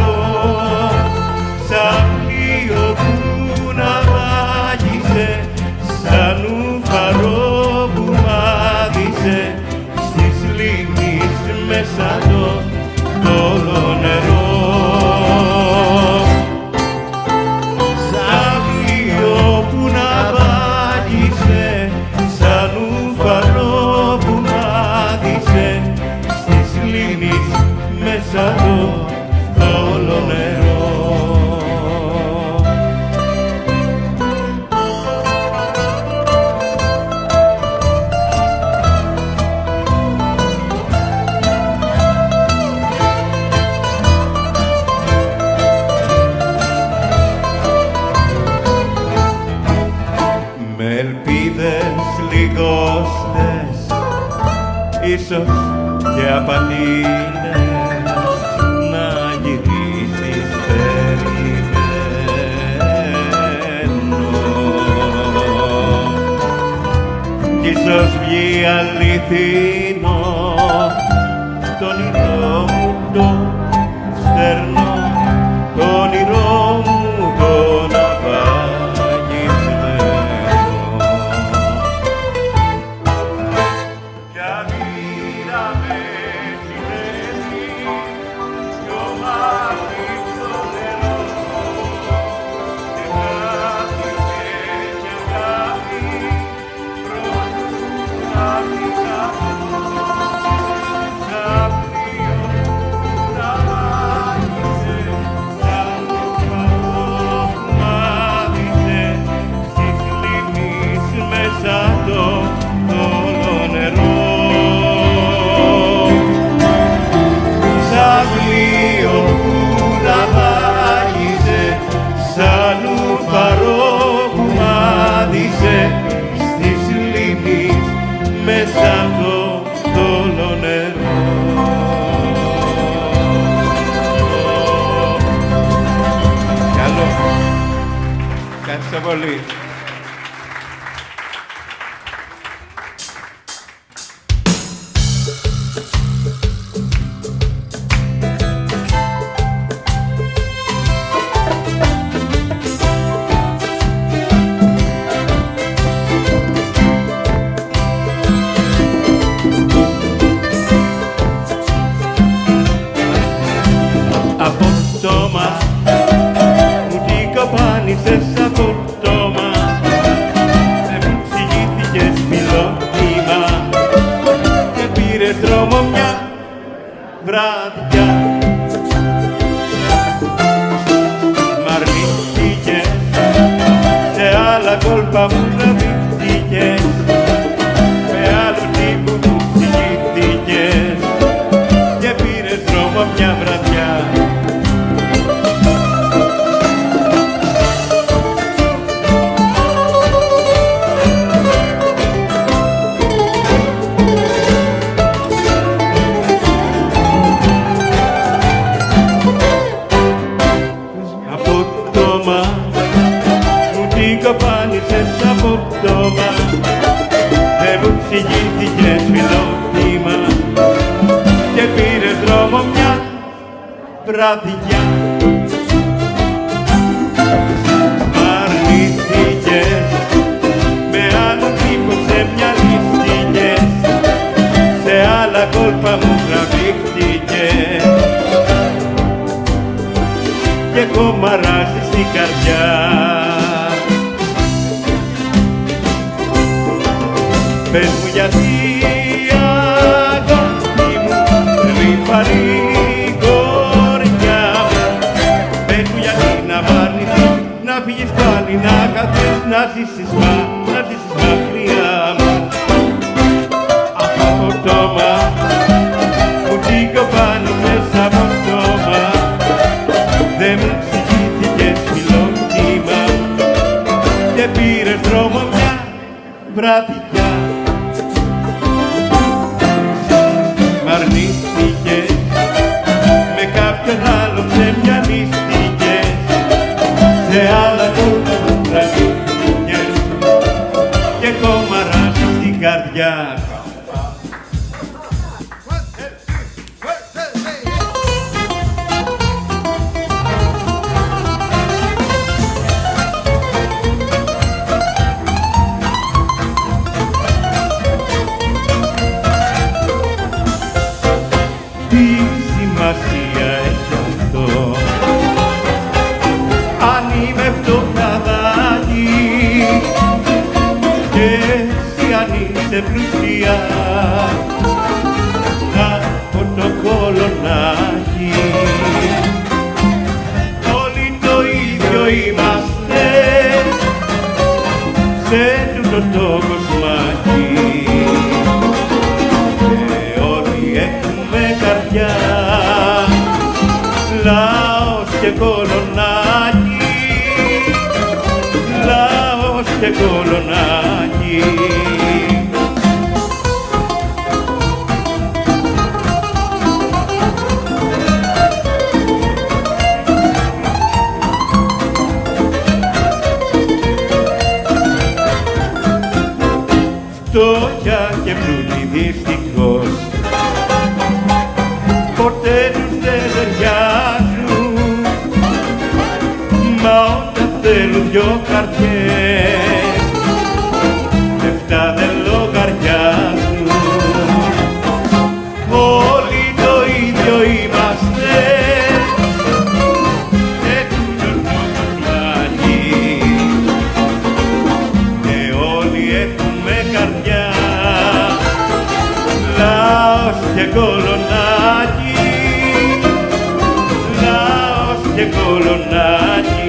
ίσως και απαντήτες να γυρίσεις περιμένω. Κι ίσως βγει αληθινό το όνειρό μου το στερνό, το όνειρό μου το ναυαγισμένο. Κι αδύρα με συμβαίνει πιο μάθει στο νερό και κάτι και αγάπη προσωπικά σαν λουφαρό που μάδισε στις λίμνης μέσα το θόλο νερό. Καλό. Ευχαριστώ πολύ. Απότομα μου τι κοπάνισες απότομα, δεν μου ψηγήθηκες φιλότιμα και πήρες δρόμο μια βράδια. Μ' αρνήθηκες, σε άλλα κόλπα μου τραβήχτηκες, με άλλο τύπο μου ψηγήθηκες και πήρες δρόμο μια βραδιά. Απότομα μου την κοπάνισες απότομα, δεν μου ψηγήθηκες φιλότιμα και πήρες δρόμο μια βραδιά. Μ' αρνήθηκες, με άλλο τύπο ξεμυαλίστηκες, σε άλλα κόλπα μου τραβήχτηκες και κομμαράζεις στην καρδιά. Πες μου γιατί αγάπη μου, ρηπαρή κορδιά μου, πες μου γιατί να βάρνηθείς, να φύγεις πάλι, να καθείς, να ζήσεις μακριά μου. Απότομα μου την κοπάνισες απότομα, δεν μου ψυχήθηκες φιλότιμα και πήρες δρόμο μια βραδιά. Μ' αρνήθηκες, με κάποιον άλλο ξεμυαλίστηκες, σε άλλα κόλπα μου τραβήχτηκες και κομμαράζεις στην καρδιά. Τι σημασία έχει αυτό, αν είμαι φτωχαδάκι και εσύ αν είσαι πλουσία, από το κολονάκι. Όλοι το ίδιο είμαστε σε τούτο το κοσμάκι και όλοι έχουμε καρδιά, λαός και κολονάκι, λαός και κολονάκι. φωτιά και πλούτη δυστυχώς. Ποτέ τους δεν ταιριάζουν, μα όταν θέλουν δυο καρδιές, λεφτά δεν λογαριάζουν. Όλοι το ίδιο είμαστε, έκουνος το πλάγι, και όλοι έχουμε καρδιά, λαός και κολονάκι, λαός και κολονάκι.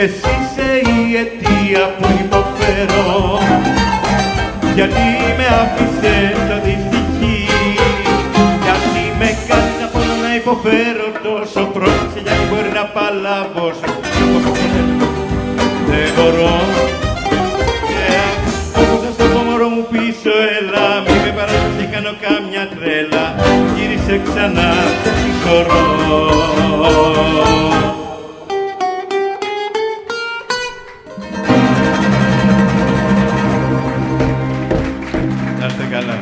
Εσύ είσαι η αιτία που υποφέρω, γιατί με άφησες αδυστυχή, γιατί με κάνεις να πονώ να υποφέρω τόσο. Πρόσεξε γιατί μπορεί να παλαβώσω, δεν μπορώ. Άκουσα στο κόμορο μου πίσω, έλα, μη με παραδοθεί, κάνω κάμια τρέλα, γύρισε ξανά, συγχωρώ. Να είστε καλά.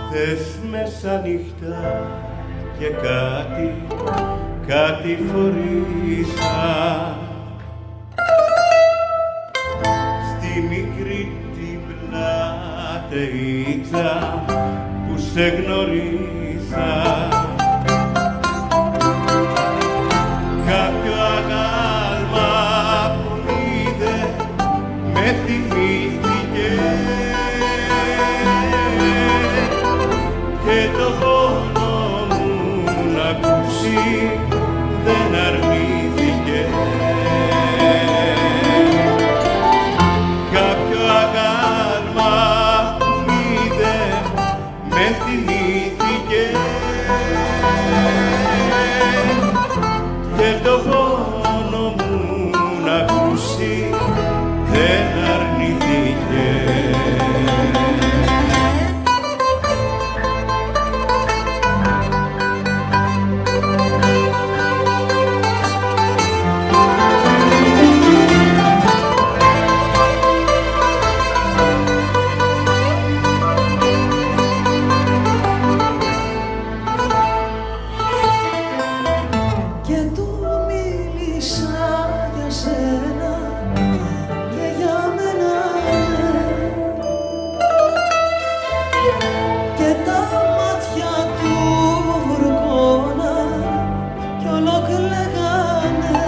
Χθες μεσανύχτα και κάτι φορήσα στη μικρή την πλατείτσα που σε γνωρίσα. Κάποιο αγάλμα που είδε με θυμήθηκε και το πόνο μου να ακούσει δεν αρνήθηκε. Κάποιο αγάλμα που είδε με θυμήθηκε και το πόνο μου να ακούσει δεν αρνήθηκε. Και του μίλησα για σένα και για μένα, και τα μάτια του βουρκώναν κι ολοκλαίγανε.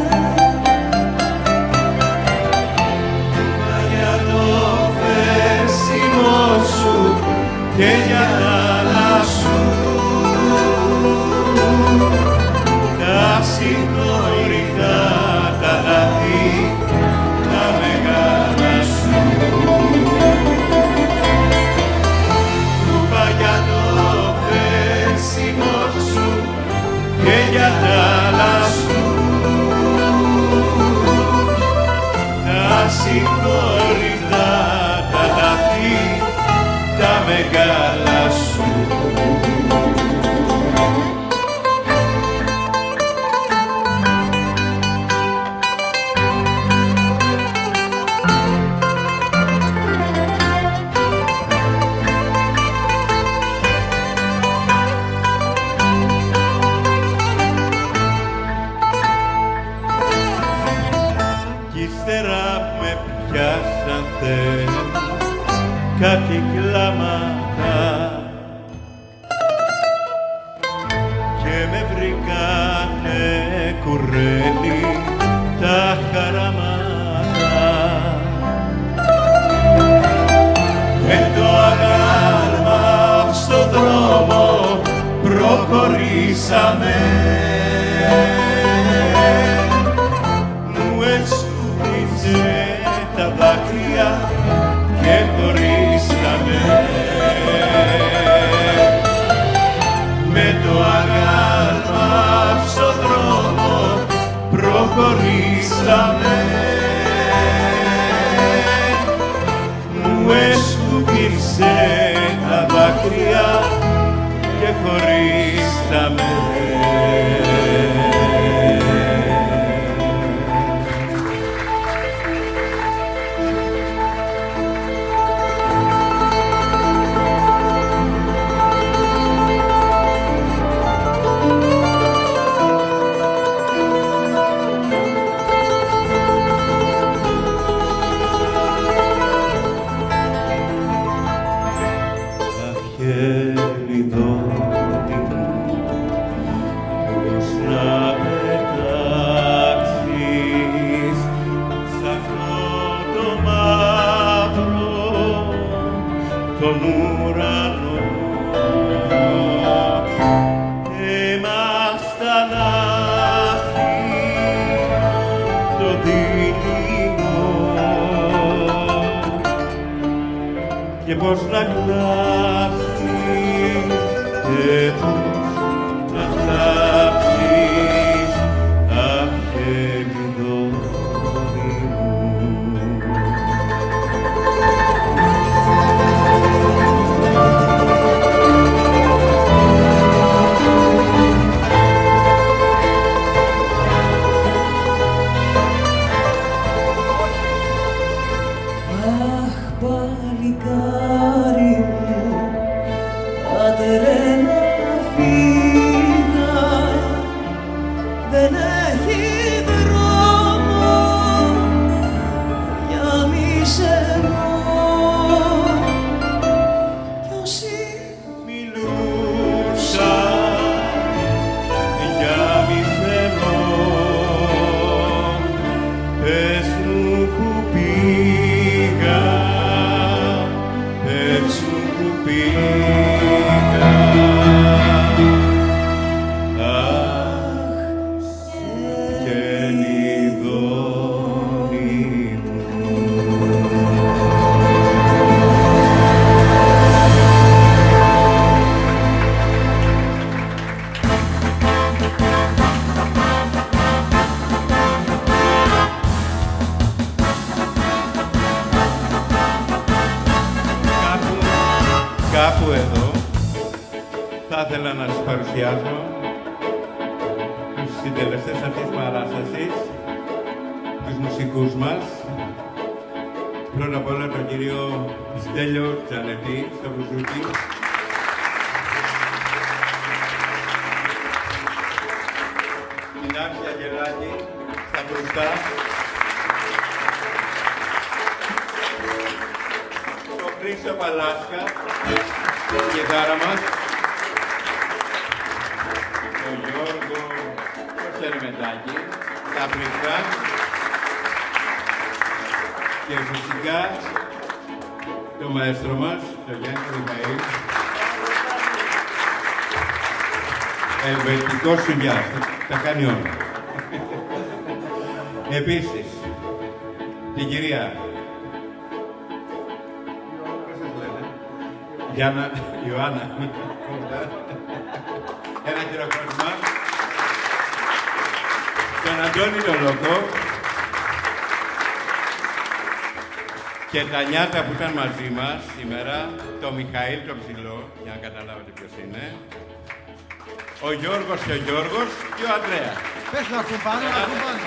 Μα για το φέρσιμο σου και για τα άλλα σου, τα συγχωρητά τα λάθη, τα μεγάλα σου. Είπα για το φέρσιμο σου και για τα άλλα σου, τα συγχωρητά τα λάθη, τα μεγάλα σου. Κι ύστερα με πιάσαν κάτι κλάματα και με βρήκανε κουρέλι τα χαραμάτα. Με το αγάλμα στο δρόμο προχωρήσαμε. Μου έσκουπιζε τα δάκρυα και χωρίσαμε. Με το αγάλμα στο δρόμο προχωρήσαμε. Μου έσκουπιζε τα δάκρυα και χωρίσαμε. Τον ουρανό έμασταν άχι το δειλινό και πως να κλάψει και πως να κλάψεις αχ Ελιδόνι μου. Παλικάρι μου, τα τρένα φύγα, δεν έχει δρόμο για μισερό. Κι όσοι μιλούσα για μισερό, πες μου που πήγα, πες μου που πήγα. Αχ, Ελιδόνι μου. Κάπου εδώ θα ήθελα να σας παρουσιάσω τους συντελεστές αυτής της παράστασης, τους μουσικούς μας. Πρώτα απ' όλα τον κύριο Στέλιο Τζανετή στο μπουζούκι. Την Άξια Γελάκη στα μπροστά. Τον Χρήστο Παλάσκα, την κιθάρα μας. Τον Γιώργο Σερμετάκη, τα πληκτά. Και φυσικά το μαέστρο μας, τον Γιάννη Μιχαήλ. Ελβετικό σουγιάς, τα κάνει όλα. Επίσης, την κυρία Γιάννα, Ιωάννα. Ένα χειροκρότημα. Τον Αντώνη Λολόκο. Και τα νιάτα που ήταν μαζί μας σήμερα, το Μιχαήλ το ψηλό, για να καταλάβετε ποιος είναι. Ο Γιώργος και ο Γιώργος και ο Ανδρέας. Πες να έρθουν πάνω, να έρθουν πάνω.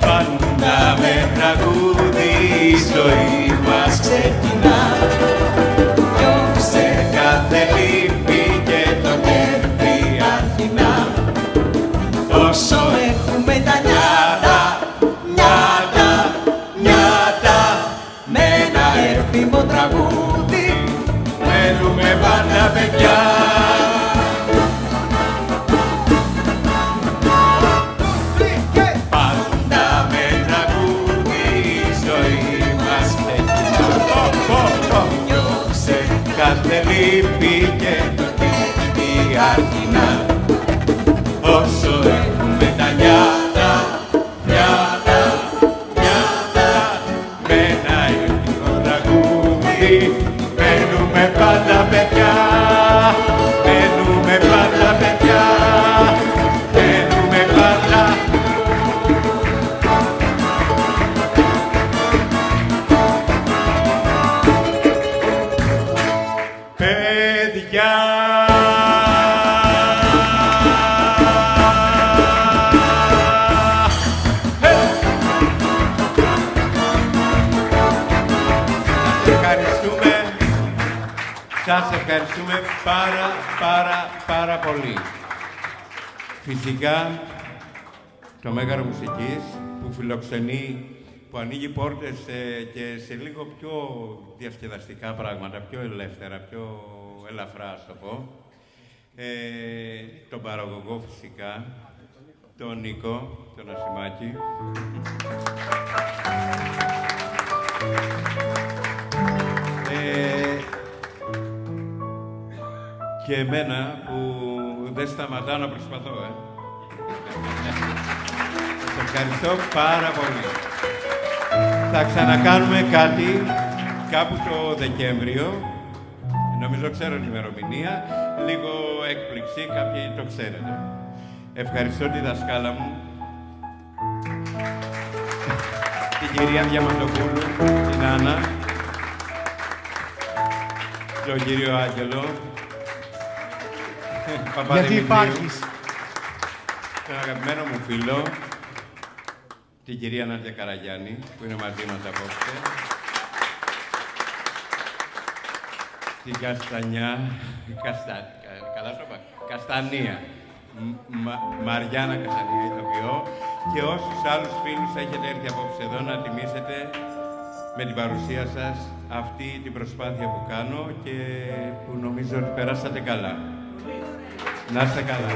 Πάντα με τραγούδι η ζωή μας ξεκινά. Σε κάθε λύπη και το κέφι αρχινά. όσο έχουμε τα νιάτα, νιάτα, νιάτα, με ένα έρθιμο τραγούδι μένουμε πάντα παιδιά. κοινά. Όσο έχουμε τα νιάτα, νιάτα, νιάτα, με ένα ελληνικό τραγούδι μένουμε πάντα παιδιά, μένουμε πάντα παιδιά, μένουμε πάντα. Παιδιά. Σας ευχαριστούμε πάρα πολύ. Φυσικά, το Μέγαρο Μουσικής που φιλοξενεί, που ανοίγει πόρτες και σε λίγο πιο διασκεδαστικά πράγματα, πιο ελεύθερα, πιο ελαφρά, ας το πω. Τον παραγωγό φυσικά, τον Νίκο, τον Ασημάκη. Και εμένα που δεν σταματάω να προσπαθώ, Σας ευχαριστώ πάρα πολύ. Θα ξανακάνουμε κάτι κάπου το Δεκέμβριο. Νομίζω ξέρω την ημερομηνία. Λίγο έκπληξη, κάποιοι το ξέρετε. Ευχαριστώ τη δασκάλα μου, την κυρία Διαμαντοπούλου, την Άννα, τον κύριο Άγγελο, Γιατί υπάρχεις. Τον αγαπημένο μου φίλο, την κυρία Νάντια Καραγιάννη, που είναι μαζί μας απόψε. Την Καστανιά, καλά το είπα, Καστανία. Μαριάννα Καστανία, ηθοποιό. Και όσους άλλους φίλους έχετε έρθει απόψε εδώ να τιμήσετε με την παρουσία σας αυτή την προσπάθεια που κάνω και που νομίζω ότι περάσατε καλά. Να είστε καλά.